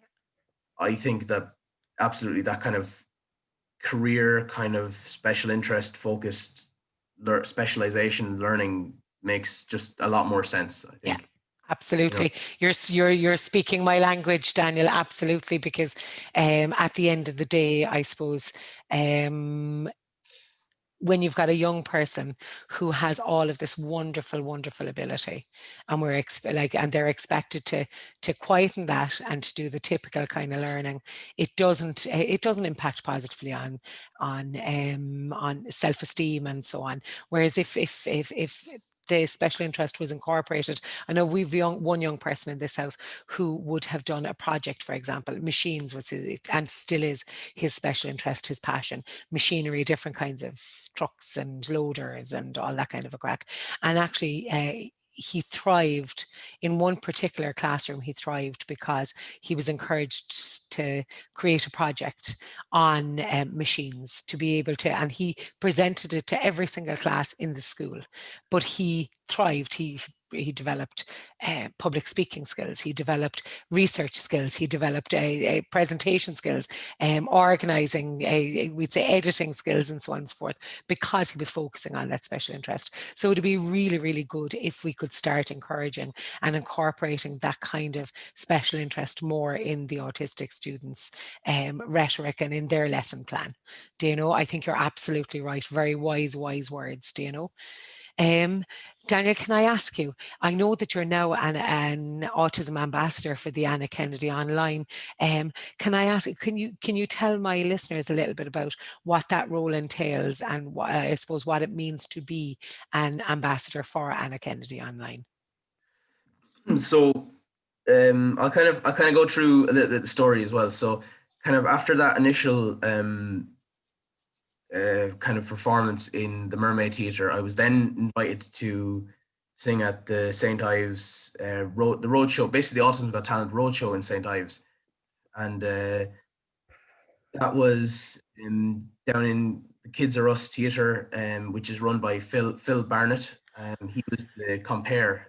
I think that absolutely that kind of career kind of special interest focused specialization learning makes just a lot more sense, I Yeah. think. Absolutely. You're speaking my language, Daniel, absolutely, because at the end of the day, I suppose, when you've got a young person who has all of this wonderful, wonderful ability, and and they're expected to quieten that and to do the typical kind of learning, it doesn't impact positively on self-esteem and so on. Whereas if the special interest was incorporated. I know we've one young person in this house who would have done a project, for example, machines was and still is his special interest, his passion, machinery, different kinds of trucks and loaders and all that kind of a crack. And actually, he thrived in one particular classroom. He thrived because he was encouraged to create a project on machines to be able to, and he presented it to every single class in the school. But he thrived. He developed public speaking skills. He developed research skills. He developed presentation skills, organizing, we'd say editing skills, and so on and so forth, because he was focusing on that special interest. So it'd be really, really good if we could start encouraging and incorporating that kind of special interest more in the autistic students' rhetoric and in their lesson plan. Do you know? I think you're absolutely right. Very wise words. Do you know? Daniel, can I ask you, I know that you're now an autism ambassador for the Anna Kennedy Online. Can I ask, can you tell my listeners a little bit about what that role entails and I suppose what it means to be an ambassador for Anna Kennedy Online? So I'll kind of go through a little bit of the story as well. So kind of after that initial kind of performance in the Mermaid Theatre, I was then invited to sing at the St. Ives the road show, basically the Autisms Got Talent road show in St. Ives. And that was down in the Kids Are Us Theatre, which is run by Phil Barnett. He was the compere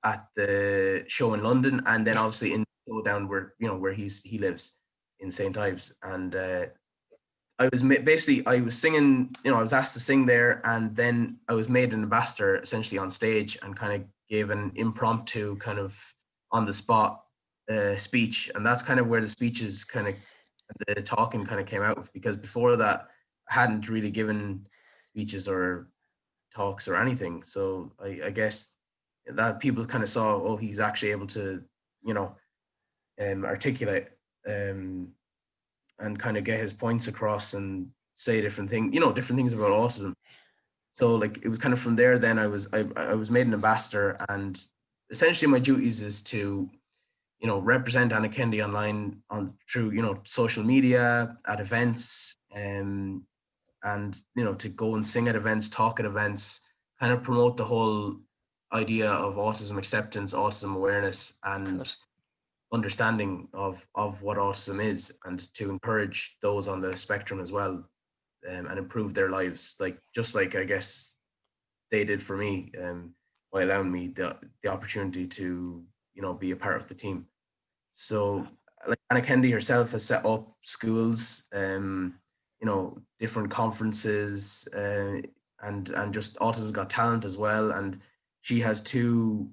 at the show in London, and then obviously in the show down where he lives in St. Ives. And I was singing, I was asked to sing there, and then I was made an ambassador essentially on stage and kind of gave an impromptu kind of on the spot speech. And that's kind of where the speeches kind of, the talking kind of came out of, because before that I hadn't really given speeches or talks or anything. So I guess that people kind of saw, oh, he's actually able to, articulate and kind of get his points across and say different things, different things about autism. So like it was kind of from there. Then I was made an ambassador, and essentially my duties is to represent Anna Kennedy online through social media, at events, and to go and sing at events, talk at events, kind of promote the whole idea of autism acceptance, autism awareness, and understanding of what autism is, and to encourage those on the spectrum as well, and improve their lives, just like I guess they did for me, by allowing me the opportunity to be a part of the team. So like Anna Kennedy herself has set up schools, different conferences, and just Autisms Got Talent as well. And she has two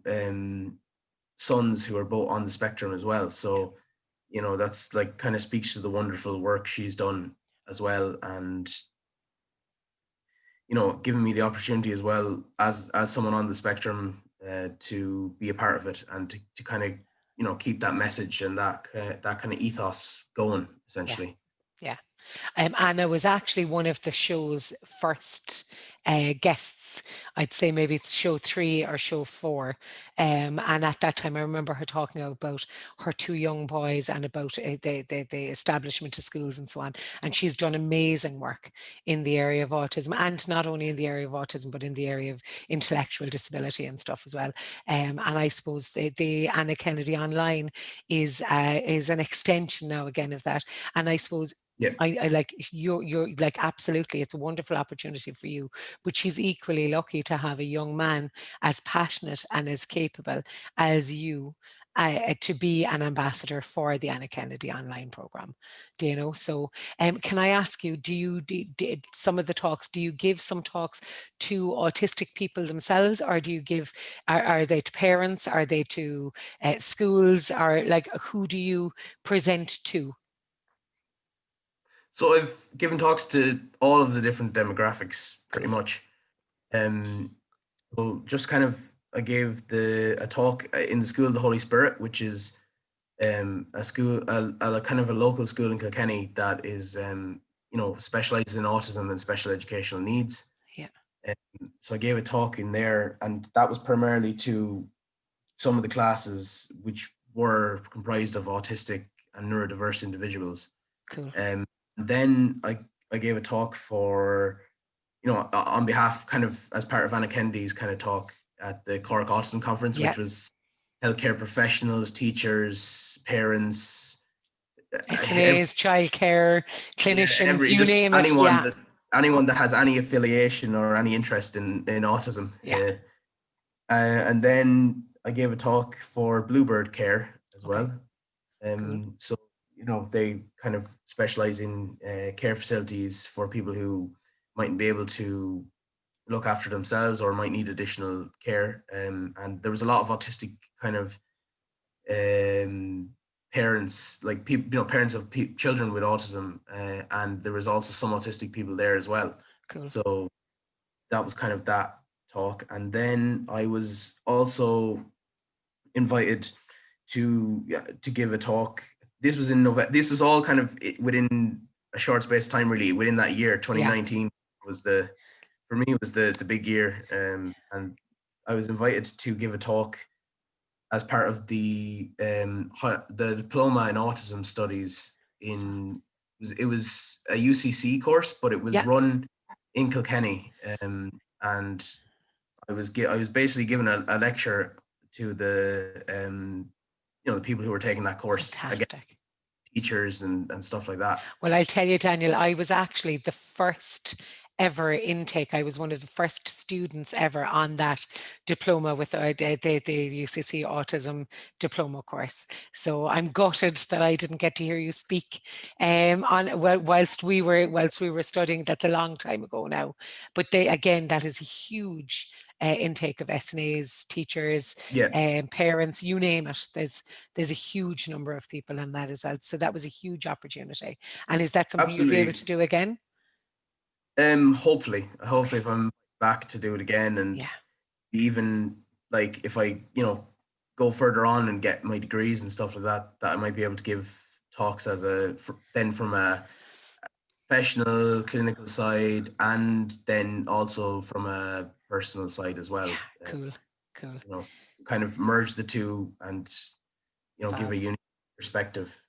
sons who are both on the spectrum as well. So, that's like kind of speaks to the wonderful work she's done as well. And, giving me the opportunity as well as someone on the spectrum to be a part of it, and to kind of, keep that message and that kind of ethos going, essentially. Yeah. Anna was actually one of the show's first guests. I'd say maybe it's show 3 or show 4. And at that time, I remember her talking about her 2 young boys and about the establishment of schools and so on. And she's done amazing work in the area of autism, and not only in the area of autism, but in the area of intellectual disability and stuff as well. And I suppose the Anna Kennedy Online is an extension now again of that. And I suppose Yes. I like you're like, absolutely, it's a wonderful opportunity for you, but she's equally lucky to have a young man as passionate and as capable as you, to be an ambassador for the Anna Kennedy Online program. Do you know? So can I ask you, do you some of the talks, do you give some talks to autistic people themselves, or do you give, are they to parents, are they to schools, or like, who do you present to? So I've given talks to all of the different demographics pretty Cool. much. So just kind of, I gave a talk in the School of the Holy Spirit, which is a school, a kind of a local school in Kilkenny that is, specializes in autism and special educational needs. Yeah. So I gave a talk in there, and that was primarily to some of the classes which were comprised of autistic and neurodiverse individuals. Cool. And then I gave a talk for, on behalf, kind of as part of Anna Kennedy's kind of talk at the Cork Autism Conference, Yeah. which was healthcare professionals, teachers, parents, SNAs, childcare, clinicians, you just name it. Yeah. anyone that has any affiliation or any interest in autism. Yeah. And then I gave a talk for Bluebird Care as Okay. well. Cool. So, they kind of specialize in care facilities for people who mightn't be able to look after themselves or might need additional care. And there was a lot of autistic kind of parents, like people, parents of children with autism, and there was also some autistic people there as well. Cool. So that was kind of that talk. And then I was also invited to give a talk. This was in November. This was all kind of within a short space of time, really. Within that year, 2019 was for me, it was the big year. And I was invited to give a talk as part of the diploma in autism studies it was a UCC course, but it was run in Kilkenny. And I was basically given a lecture to the the people who were taking that course. Fantastic. Again, teachers and stuff like that. Well, I'll tell you, Daniel, I was actually the first ever intake. I was one of the first students ever on that diploma with the UCC autism diploma course. So I'm gutted that I didn't get to hear you speak whilst we were studying. That's a long time ago now. But again, that is a huge intake of SNAs, teachers, parents, you name it. There's a huge number of people in that as well. So that was a huge opportunity. And is that something you'll be able to do again? Hopefully if I'm back to do it again, and even like if I go further on and get my degrees and stuff like that I might be able to give talks then from a professional clinical side, and then also from a personal side as well. Cool. Kind of merge the two and give a unique perspective.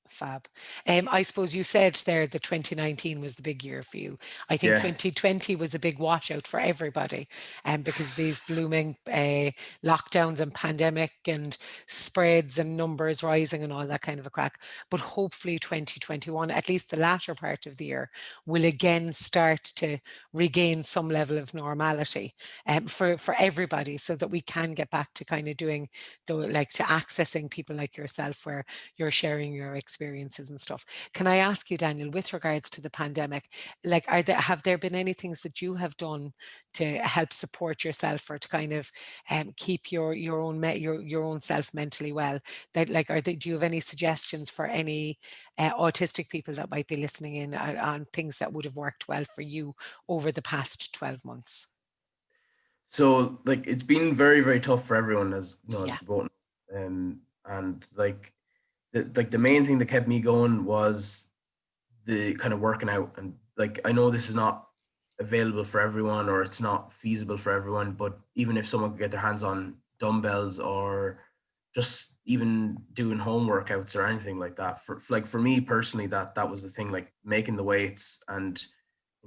Fab. I suppose you said there that 2019 was the big year for you. I think 2020 was a big washout for everybody, because these blooming lockdowns and pandemic and spreads and numbers rising and all that kind of a crack. But hopefully 2021, at least the latter part of the year, will again start to regain some level of normality for everybody, so that we can get back to kind of doing to accessing people like yourself, where you're sharing your experiences and stuff. Can I ask you, Daniel, with regards to the pandemic, like, have there been any things that you have done to help support yourself, or to kind of keep your own self mentally well? That do you have any suggestions for any autistic people that might be listening in on things that would have worked well for you over the past 12 months? So it's been very, very tough for everyone, as as both, and the main thing that kept me going was the kind of working out, and like I know this is not available for everyone or it's not feasible for everyone, but even if someone could get their hands on dumbbells or just even doing home workouts or anything like that, for me personally, that was the thing, like making the weights. And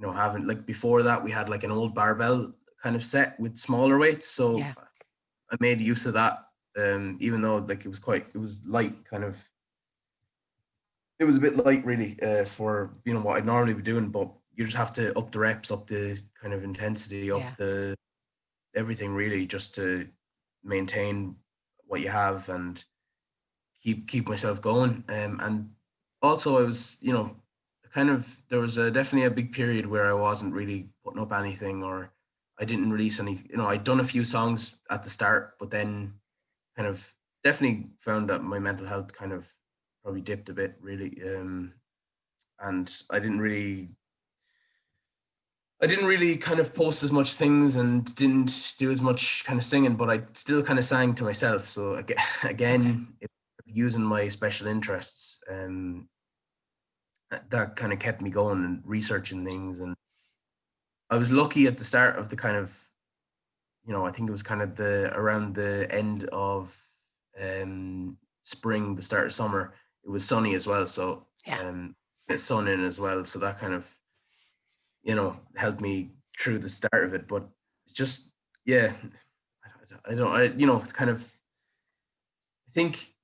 having, like, before that we had like an old barbell kind of set with smaller weights, so Yeah. I made use of that, even though like it was light, kind of, it was a bit light really, for what I'd normally be doing, but you just have to up the reps, up the kind of intensity, Yeah. up the everything really, just to maintain what you have and keep myself going. And also I was, kind of, there was definitely a big period where I wasn't really putting up anything, or I didn't release any. I'd done a few songs at the start, but then kind of definitely found that my mental health kind of probably dipped a bit really, and I didn't really kind of post as much things and didn't do as much kind of singing, but I still kind of sang to myself. So Okay. again, using my special interests, that kind of kept me going and researching things. And I was lucky at the start of the kind of, I think it was kind of around the end of spring, the start of summer. It was sunny as well, so Yeah. get sun in as well. So that kind of, helped me through the start of it. But it's just, yeah, I don't, kind of, I think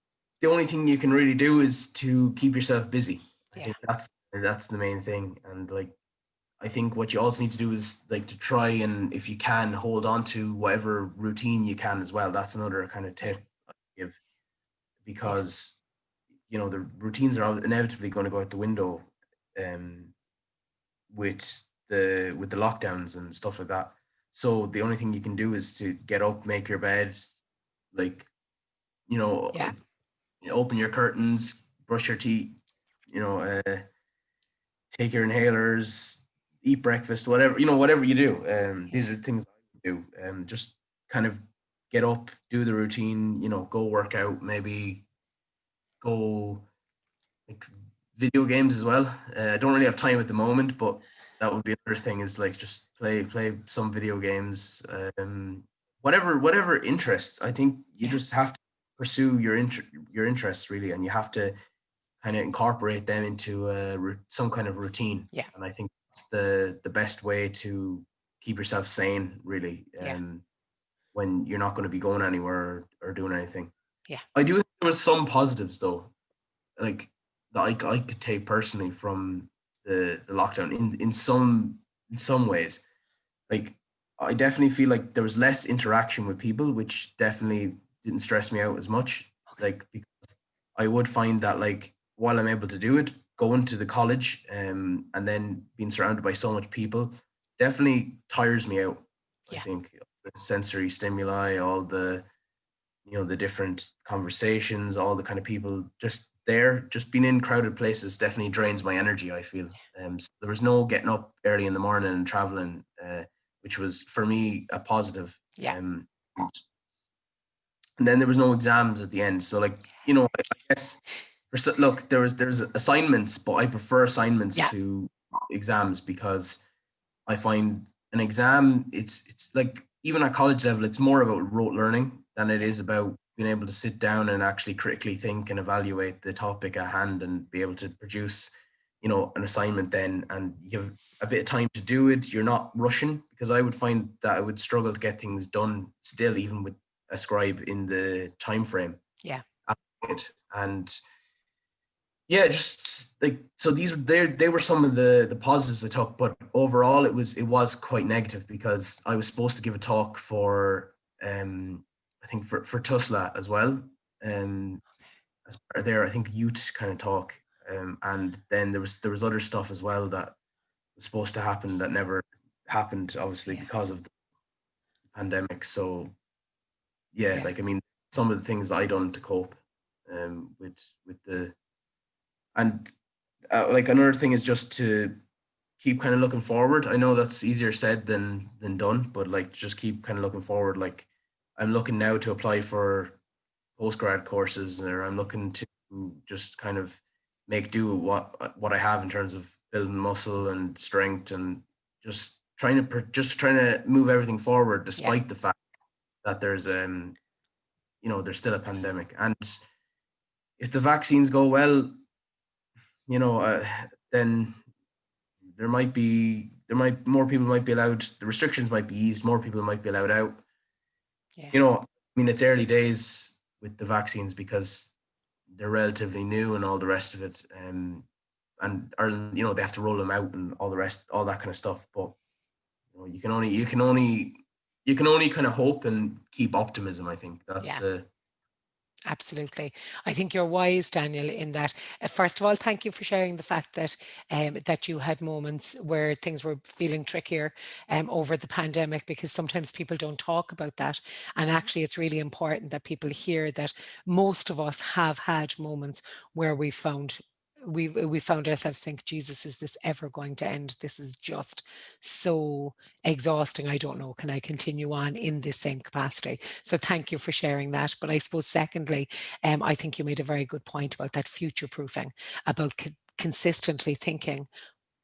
the only thing you can really do is to keep yourself busy. I Yeah. think that's the main thing. And like, I think what you also need to do is like to try and, if you can, hold on to whatever routine you can as well. That's another kind of Yeah. tip I give, Yeah. because the routines are inevitably going to go out the window, um, with the lockdowns and stuff like that. So the only thing you can do is to get up, make your bed, like, you know, Yeah. open your curtains, brush your teeth, you know, take your inhalers, eat breakfast, whatever you do. Yeah. These are things I do. Just kind of get up, do the routine, go work out, maybe go, like, video games as well. I don't really have time at the moment, but that would be another thing, is like just play some video games. Whatever interests. I think you Yeah. just have to pursue your interests really, and you have to kind of incorporate them into some kind of routine. Yeah. And I think it's the best way to keep yourself sane really, Yeah. when you're not going to be going anywhere or doing anything. Yeah. I do think there was some positives though, like, that I could take personally from the lockdown in some ways. Like, I definitely feel like there was less interaction with people, which definitely didn't stress me out as much. Okay. Like, because I would find that, like, while I'm able to do it, going to the college, and then being surrounded by so much people definitely tires me out. I Yeah. think the sensory stimuli, all the, the different conversations, all the kind of people just there, just being in crowded places definitely drains my energy, I feel. So there was no getting up early in the morning and traveling, which was for me a positive. Yeah. And then there was no exams at the end. So, like, I guess, look, there's assignments, but I prefer assignments Yeah. to exams, because I find an exam, it's like, even at college level, it's more about rote learning than it Yeah. is about being able to sit down and actually critically think and evaluate the topic at hand and be able to produce, an assignment then, and you have a bit of time to do it. You're not rushing, because I would find that I would struggle to get things done still, even with a scribe in the time frame. Yeah. And yeah, just like, so they were some of the positives I took, but overall it was quite negative, because I was supposed to give a talk for, I think, for TUSLA as well, as part of their, I think, youth kind of talk, and then there was other stuff as well that was supposed to happen that never happened, obviously, Yeah. because of the pandemic. So yeah, Yeah. like, I mean, some of the things I done to cope, with the, and like, another thing is just to keep kind of looking forward. I know that's easier said than done, but like, just keep kind of looking forward. Like, I'm looking now to apply for postgrad courses, or I'm looking to just kind of make do with what I have in terms of building muscle and strength, and just trying to move everything forward Yeah. despite the fact that there's there's still a pandemic. And if the vaccines go well, then more people might be allowed, the restrictions might be eased, more people might be allowed out. Yeah. I mean, it's early days with the vaccines because they're relatively new and all the rest of it. And Ireland, they have to roll them out and all that kind of stuff. But you can only kind of hope and keep optimism. I think that's Yeah. the Absolutely. I think you're wise, Daniel, in that. First of all, thank you for sharing the fact that that you had moments where things were feeling trickier over the pandemic, because sometimes people don't talk about that. And actually, it's really important that people hear that most of us have had moments where we found ourselves think, Jesus, is this ever going to end? This is just so exhausting. I don't know, can I continue on in this same capacity? So thank you for sharing that. But I suppose secondly, I think you made a very good point about that future proofing, about consistently thinking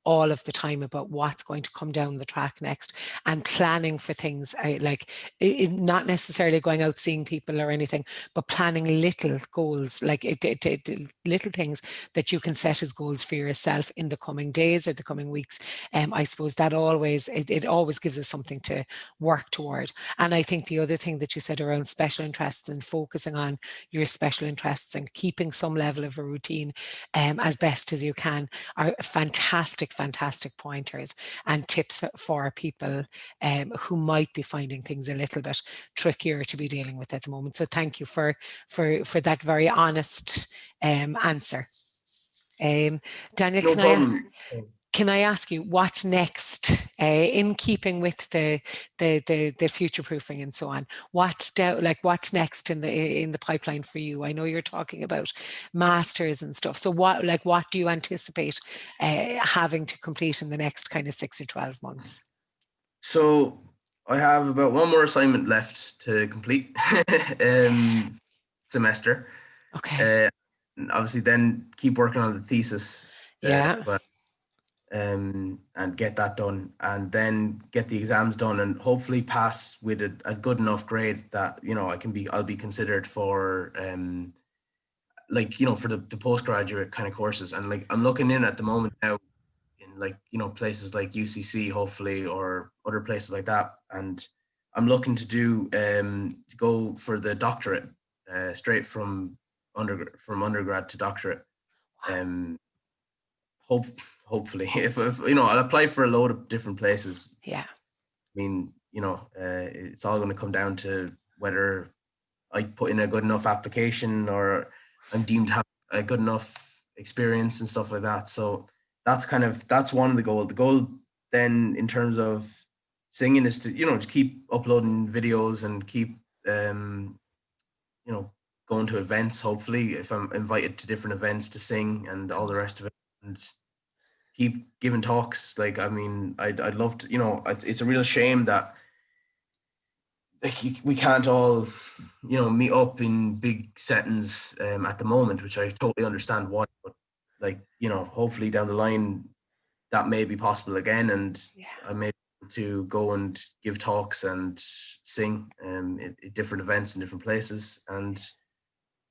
all of the time about what's going to come down the track next, and planning for things, like not necessarily going out seeing people or anything, but planning little goals, like little things that you can set as goals for yourself in the coming days or the coming weeks. I suppose that it always gives us something to work toward. And I think the other thing that you said around special interests and focusing on your special interests and keeping some level of a routine as best as you can are fantastic pointers and tips for people who might be finding things a little bit trickier to be dealing with at the moment. So thank you for that very honest answer. Daniel, no problem. can I ask you what's next in keeping with the future proofing and so on? What's next in the pipeline for you? I know you're talking about masters and stuff. So what do you anticipate having to complete in the next kind of 6 or 12 months? So I have about one more assignment left to complete semester. Okay. And obviously then keep working on the thesis, Yeah. but and get that done, and then get the exams done, and hopefully pass with a good enough grade that I'll be considered for for the postgraduate kind of courses. And like I'm looking in at the moment now in places like UCC hopefully, or other places like that, and I'm looking to go for the doctorate straight from undergrad to doctorate. um hope Hopefully, if I'll apply for a load of different places. Yeah. I mean, it's all going to come down to whether I put in a good enough application, or I'm deemed to have a good enough experience and stuff like that. So that's one of the goals. The goal then in terms of singing is to keep uploading videos and keep going to events, hopefully if I'm invited to different events to sing and all the rest of it, and keep giving talks. Like, I mean, I'd love to, it's a real shame that like we can't all, meet up in big settings at the moment, which I totally understand why. But like, hopefully down the line that may be possible again, and Yeah. I may be able to go and give talks and sing at different events in different places. And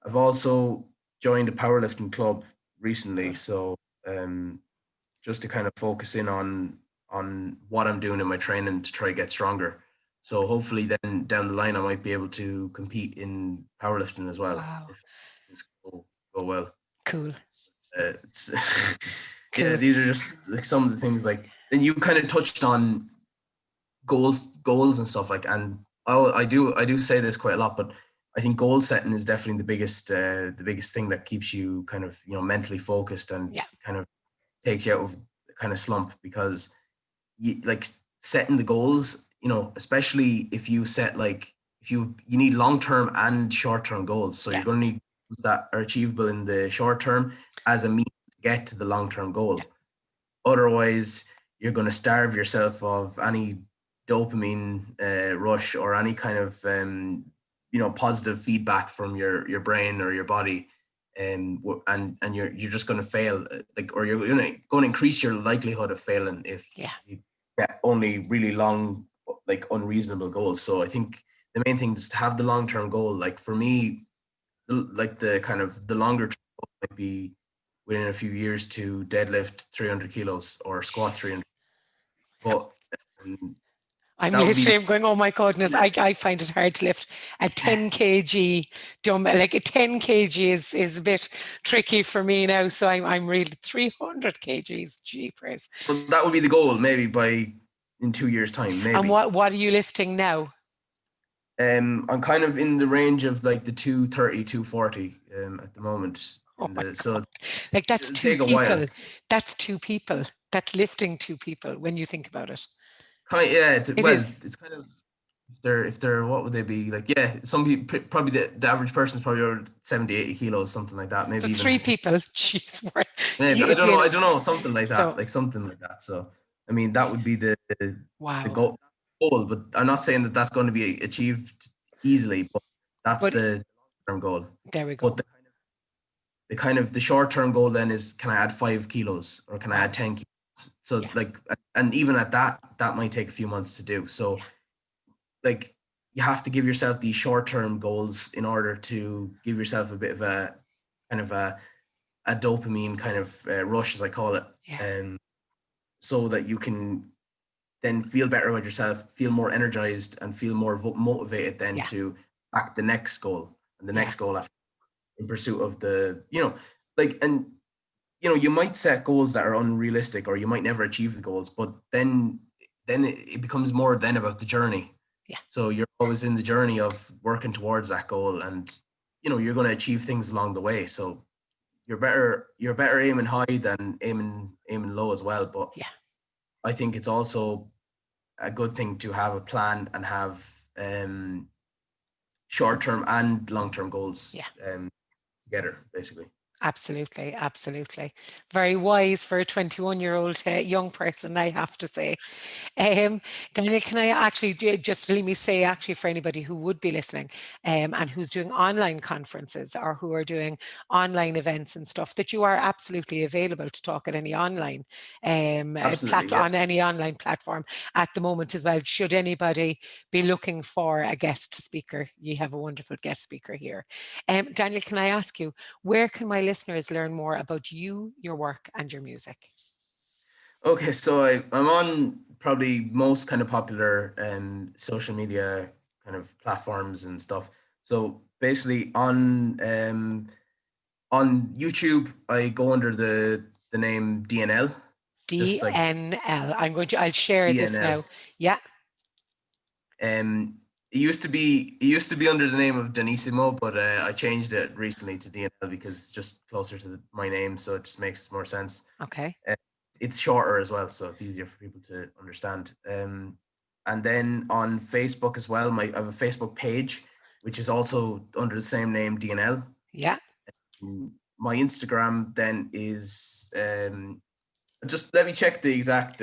I've also joined a powerlifting club recently, Cool. so just to kind of focus in on what I'm doing in my training to try to get stronger. So hopefully then down the line I might be able to compete in powerlifting as well Wow. if things go well. Cool. It's yeah, Cool. these are just like some of the things, like, and you kind of touched on goals and stuff, like, and I do say this quite a lot, but I think goal setting is definitely the biggest thing that keeps you kind of mentally focused and Yeah. kind of takes you out of the kind of slump, because like setting the goals, especially if you set if you need long-term and short-term goals. So Yeah. you're going to need goals that are achievable in the short term as a means to get to the long-term goal. Yeah. Otherwise, you're going to starve yourself of any dopamine rush or any kind of positive feedback from your brain or your body. and you're just going to fail, like, or you're going to increase your likelihood of failing if you get only really long, like, unreasonable goals. So I think the main thing is to have the long-term goal. Like for me, like the kind of the longer term goal might be within a few years to deadlift 300 kilos or squat 300. But I'm that would be, literally going, oh my goodness, I find it hard to lift a 10 kg dumbbell. Like a 10 kg is a bit tricky for me now. So I'm really 300 kgs, jeepers. well, that would be the goal, maybe in 2 years' time, maybe. And what are you lifting now? I'm kind of in the range of like the 230, 240 at the moment. Oh my So God. Like that's it'll two take a while. people. That's two people. That's lifting two people when you think about it. Yeah, It well, is. it's kind of, if they're what would they be like? Yeah, some people, probably the average person is probably around 70, 80 kilos, something like that. So Maybe even three people. Jeez, maybe, I don't know. I don't know, something like that, So like something like that. So I mean, that would be the wow. goal. But I'm not saying that that's going to be achieved easily, but that's But the long-term goal. there we But go. the short-term goal then is, can I add 5 kilos or can I Wow. add 10 kilos? So Yeah. like, and even at that might take a few months to do. So like, you have to give yourself these short-term goals in order to give yourself a bit of a kind of a dopamine kind of rush, as I call it, Yeah. so that you can then feel better about yourself, feel more energized, and feel more motivated then Yeah. to back the next goal and the Yeah. next goal after, in pursuit of the, like, and you might set goals that are unrealistic, or you might never achieve the goals, but then it becomes more then about the journey. Yeah. So you're always in the journey of working towards that goal, and you're going to achieve things along the way. So you're better aiming high than aiming low as well. But Yeah. I think it's also a good thing to have a plan and have short-term and long-term goals together, basically. Absolutely, absolutely. Very wise for a 21-year-old young person, I have to say. Daniel, can I actually just let me say, actually, for anybody who would be listening and who's doing online conferences or who are doing online events and stuff, that you are absolutely available to talk at any online Absolutely, yeah. on any online platform at the moment as well. Should anybody be looking for a guest speaker, you have a wonderful guest speaker here. Daniel, can I ask you, where can my listeners learn more about you, your work, and your music? Okay, so I'm on probably most kind of popular social media kind of platforms and stuff. So basically on YouTube, I go under the name DNL, just like DNL. I'll share this DNL. now. Yeah. It used to be under the name of Denissimo, but I changed it recently to DNL because it's just closer to my name, so it just makes more sense. Okay. It's shorter as well, so it's easier for people to understand. And then on Facebook as well, I have a Facebook page, which is also under the same name, DNL. Yeah. My Instagram then is just let me check the exact.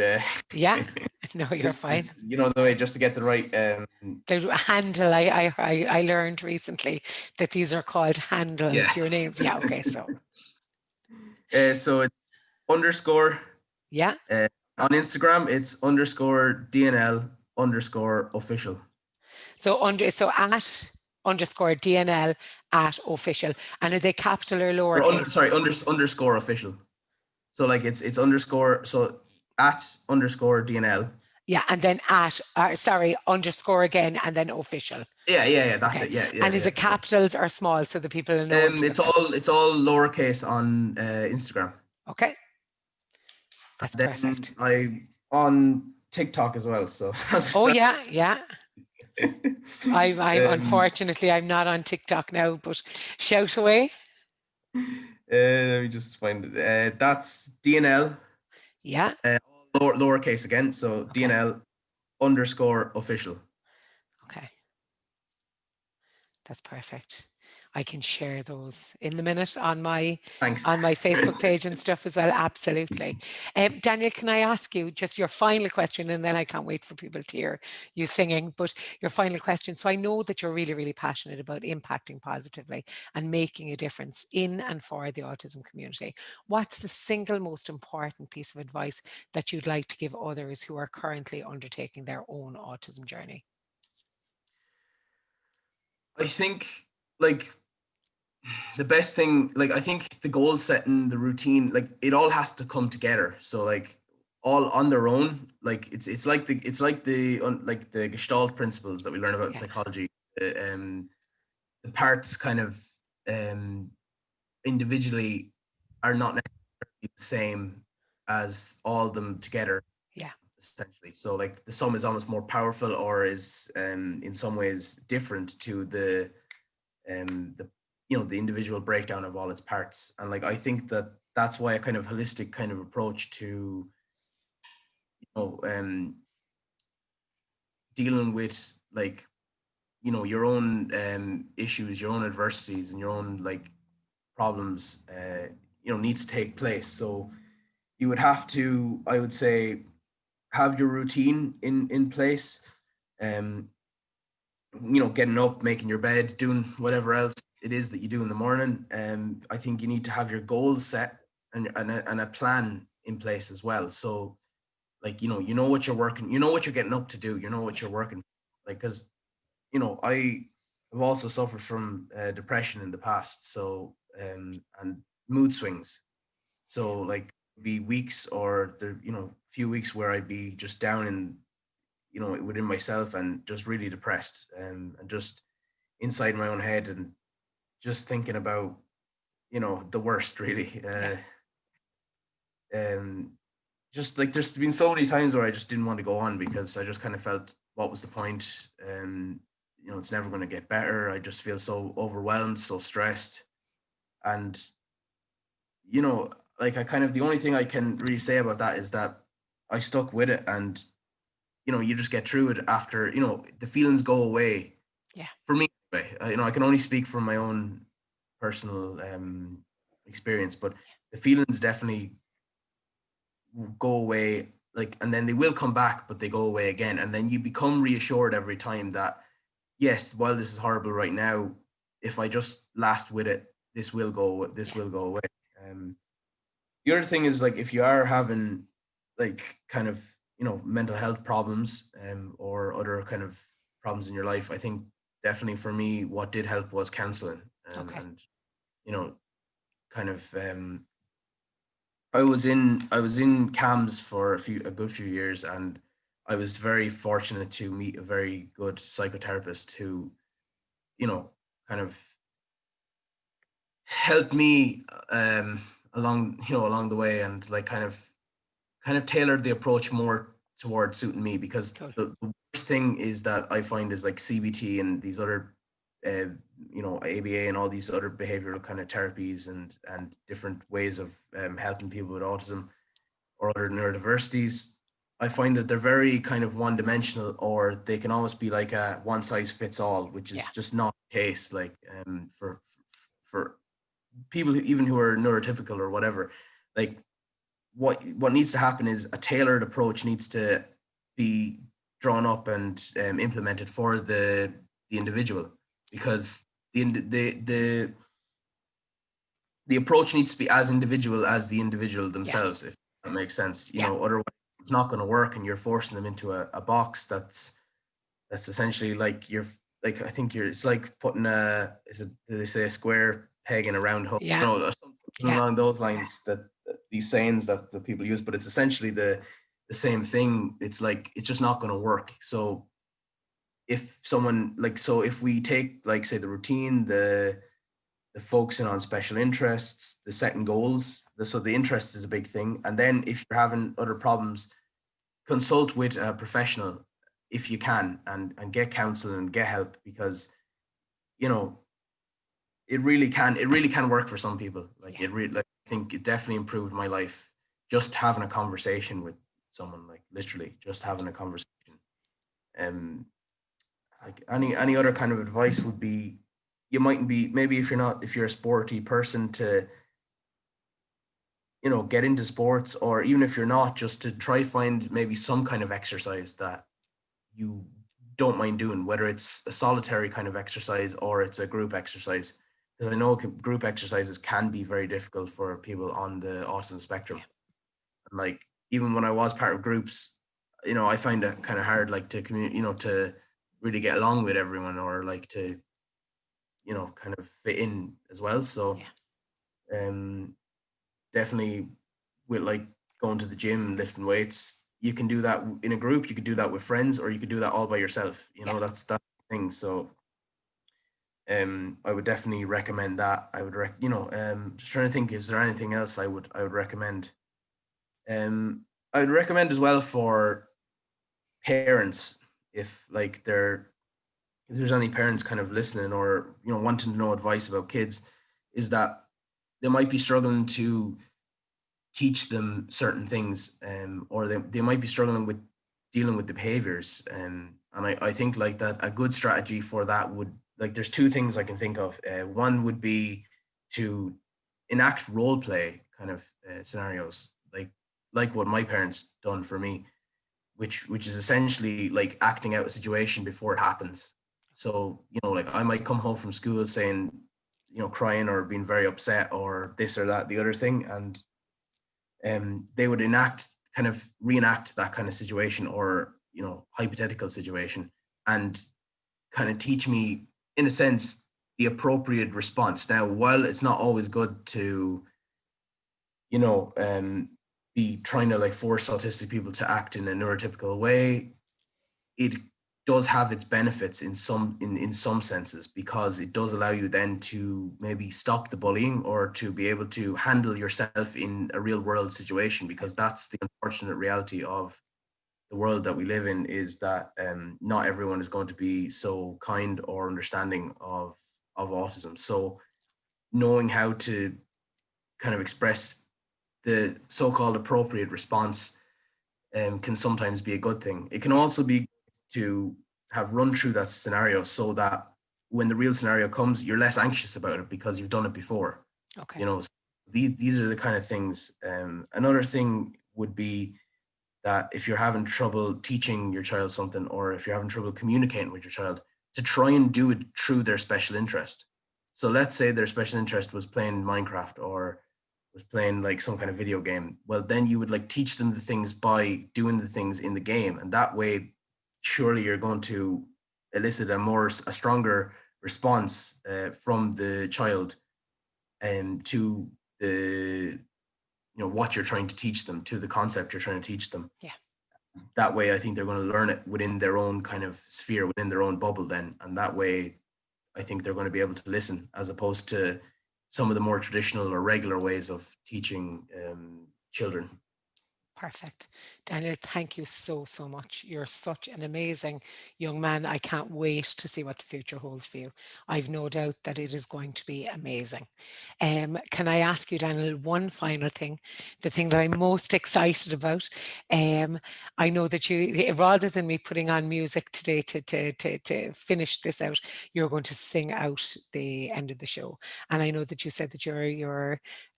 Yeah. No, you're fine. The way, just to get the right. The handle, I learned recently that these are called handles, Yeah. your names. Yeah. Okay. So. So it's underscore. Yeah. On Instagram, it's underscore DNL underscore official. So at underscore DNL at official. And are they capital or lowercase? Underscore official. So like it's underscore, so at underscore DNL. Yeah, and then underscore again, and then official. Yeah. That's it. Yeah. And is it capitals or small, so the people know? It's all lowercase on Instagram. Okay, that's Then perfect. I on TikTok as well. So. Oh yeah. I'm unfortunately I'm not on TikTok now, but shout away. Let me just find it. That's DNL. Yeah. Lowercase again. So Okay. DNL underscore official. Okay. That's perfect. I can share those in the minute on my Thanks. Facebook page and stuff as well. Absolutely. Daniel, can I ask you just your final question, and then I can't wait for people to hear you singing. But your final question. So I know that you're really, really passionate about impacting positively and making a difference in and for the autism community. What's the single most important piece of advice that you'd like to give others who are currently undertaking their own autism journey? I think like the best thing, like I think the goal setting, the routine, like it all has to come together. So like all on their own, like it's like the Gestalt principles that we learn about in Yeah, psychology. The parts kind of um individually are not necessarily the same as all of them together, yeah, essentially. So like the sum is almost more powerful, or is in some ways different to the the individual breakdown of all its parts. And like I think that that's why a kind of holistic kind of approach to dealing with like your own issues, your own adversities, and your own like problems needs to take place. So you would have to, I would say, have your routine in place. um Getting up, making your bed, doing whatever else it is that you do in the morning. I think you need to have your goals set, and a plan in place as well. So like what you're working, what you're getting up to do, what yeah, you're working, like, because I have also suffered from depression in the past, so and mood swings. yeah, So like be weeks, or the few weeks where I'd be just down in within myself, and just really depressed, and just inside my own head, and just thinking about the worst, really. yeah. Um just like there's been so many times where I just didn't want to go on, because I just kind of felt, what was the point? It's never going to get better. I just feel so overwhelmed, so stressed. And you know like I kind of, the only thing I can really say about that is that I stuck with it. And you just get through it. After the feelings go away, Yeah. for me anyway. I can only speak from my own personal experience, but the feelings definitely go away, like, and then they will come back, but they go away again. And then you become reassured every time that, yes, while this is horrible right now, if I just last with it, this Yeah. will go away. um the other thing is, like, if you are having like kind of mental health problems, or other kind of problems in your life, I think definitely for me what did help was counseling. Okay. And you know kind of I was in CAMS for a good few years, and I was very fortunate to meet a very good psychotherapist who, you know, kind of helped me along the way, and like kind of tailored the approach more towards suiting me. Because Cool. the worst thing is that I find is like CBT and these other ABA and all these other behavioral kind of therapies, and different ways of helping people with autism or other neurodiversities. I find that they're very kind of one dimensional, or they can almost be like a one size fits all, which Yeah. is just not the case. Like, for people who are neurotypical or whatever, like what needs to happen is a tailored approach needs to be drawn up and implemented for the individual. Because the approach needs to be as individual as the individual Yeah. themselves, if that makes sense. Yeah. Otherwise it's not going to work, and you're forcing them into a box that's essentially like I think it's like putting do they say a square peg in a round hole, Yeah. or something Yeah. along those lines, that these sayings that the people use. But it's essentially the same thing. It's like it's just not going to work. So if we take, like, say, the routine, the focusing on special interests, the setting goals. So the interest is a big thing. And then if you're having other problems, consult with a professional if you can, and get counseling and get help. Because you know it really can work for some people. Like, Yeah. it really, like, I think it definitely improved my life, just having a conversation with someone, like literally just having a conversation. um like any other kind of advice would be, you mightn't be, maybe if you're a sporty person, to, get into sports, or even if you're not, just to try find maybe some kind of exercise that you don't mind doing, whether it's a solitary kind of exercise or it's a group exercise. Because I know group exercises can be very difficult for people on the autism spectrum. And like, even when I was part of groups, I find it kind of hard, like, to communicate, to really get along with everyone, or like to, kind of fit in as well. So, definitely with like going to the gym, lifting weights, you can do that in a group, you could do that with friends, or you could do that all by yourself. That's the thing. So I would definitely recommend that. I would just trying to think, is there anything else I would recommend? I would recommend as well for parents, if like if there's any parents kind of listening, or wanting to know advice about kids, is that they might be struggling to teach them certain things, or they might be struggling with dealing with the behaviors, and I think like that a good strategy for that would, like, there's two things I can think of. One would be to enact role play kind of scenarios, like what my parents done for me, which is essentially like acting out a situation before it happens. So, like, I might come home from school saying, crying or being very upset or this or that, the other thing, and they would reenact that kind of situation, or hypothetical situation, and kind of teach me, in a sense, the appropriate response. Now, while it's not always good to be trying to like force autistic people to act in a neurotypical way, it does have its benefits in some senses, because it does allow you then to maybe stop the bullying, or to be able to handle yourself in a real world situation, because that's the unfortunate reality of the world that we live in, is that not everyone is going to be so kind or understanding of autism. So knowing how to kind of express the so-called appropriate response can sometimes be a good thing. It can also be to have run through that scenario, so that when the real scenario comes, you're less anxious about it because you've done it before. Okay. These are the kind of things. Another thing would be that if you're having trouble teaching your child something, or if you're having trouble communicating with your child, to try and do it through their special interest. So let's say their special interest was playing Minecraft, or was playing like some kind of video game. Well, then you would like teach them the things by doing the things in the game, and that way, surely you're going to elicit a stronger response from the child, and to the what you're trying to teach them, to the concept you're trying to teach them. Yeah. That way, I think they're going to learn it within their own kind of sphere, within their own bubble then, and that way I think they're going to be able to listen, as opposed to some of the more traditional or regular ways of teaching children. Perfect. Daniel, thank you so, so much. You're such an amazing young man. I can't wait to see what the future holds for you. I've no doubt that it is going to be amazing. Can I ask you, Daniel, one final thing, the thing that I'm most excited about? I know that you, rather than me putting on music today to finish this out, you're going to sing out the end of the show. And I know that you said that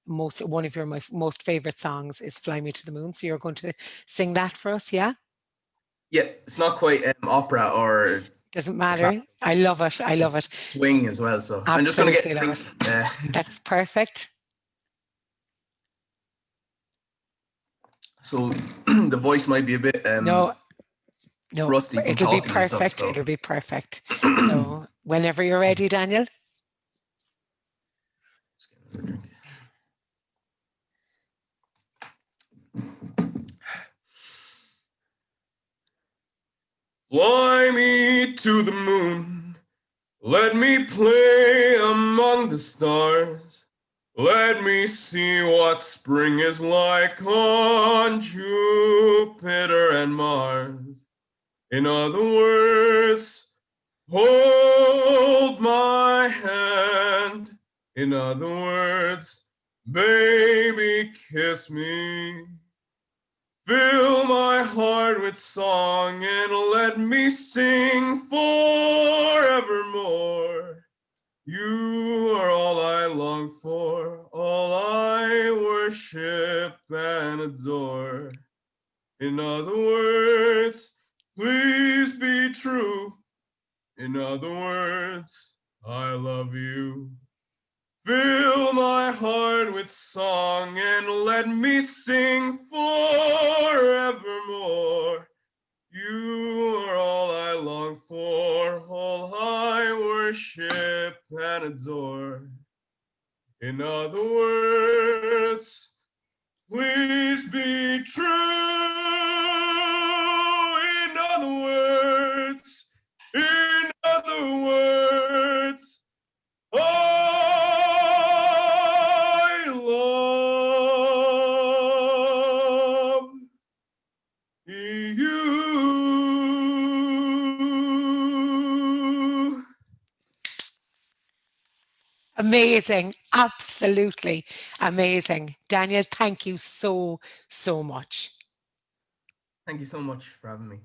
one of your most favorite songs is Fly Me to the Moon. So you're going to sing that for us, yeah? Yeah, it's not quite opera or Doesn't class, matter. I love it. I love it. it's swing as well. So I'm just going to get Absolutely love through. it. That's perfect. So the voice might be a bit No, no, rusty from it'll be talking and stuff. perfect. So It'll be perfect. So whenever you're ready, Daniel. just get another drink. Fly me to the moon, let me play among the stars. Let me see what spring is like on Jupiter and Mars. In other words, hold my hand. In other words, baby, kiss me. Fill my heart with song and let me sing forevermore. You are all I long for, all I worship and adore. In other words, please be true. In other words, I love you. Fill my heart with song and let me sing forevermore. You are all I long for, all I worship and adore. In other words, please be true. In other words, in other words, I love you. Amazing. Absolutely amazing. Daniel, thank you so, so much. Thank you so much for having me.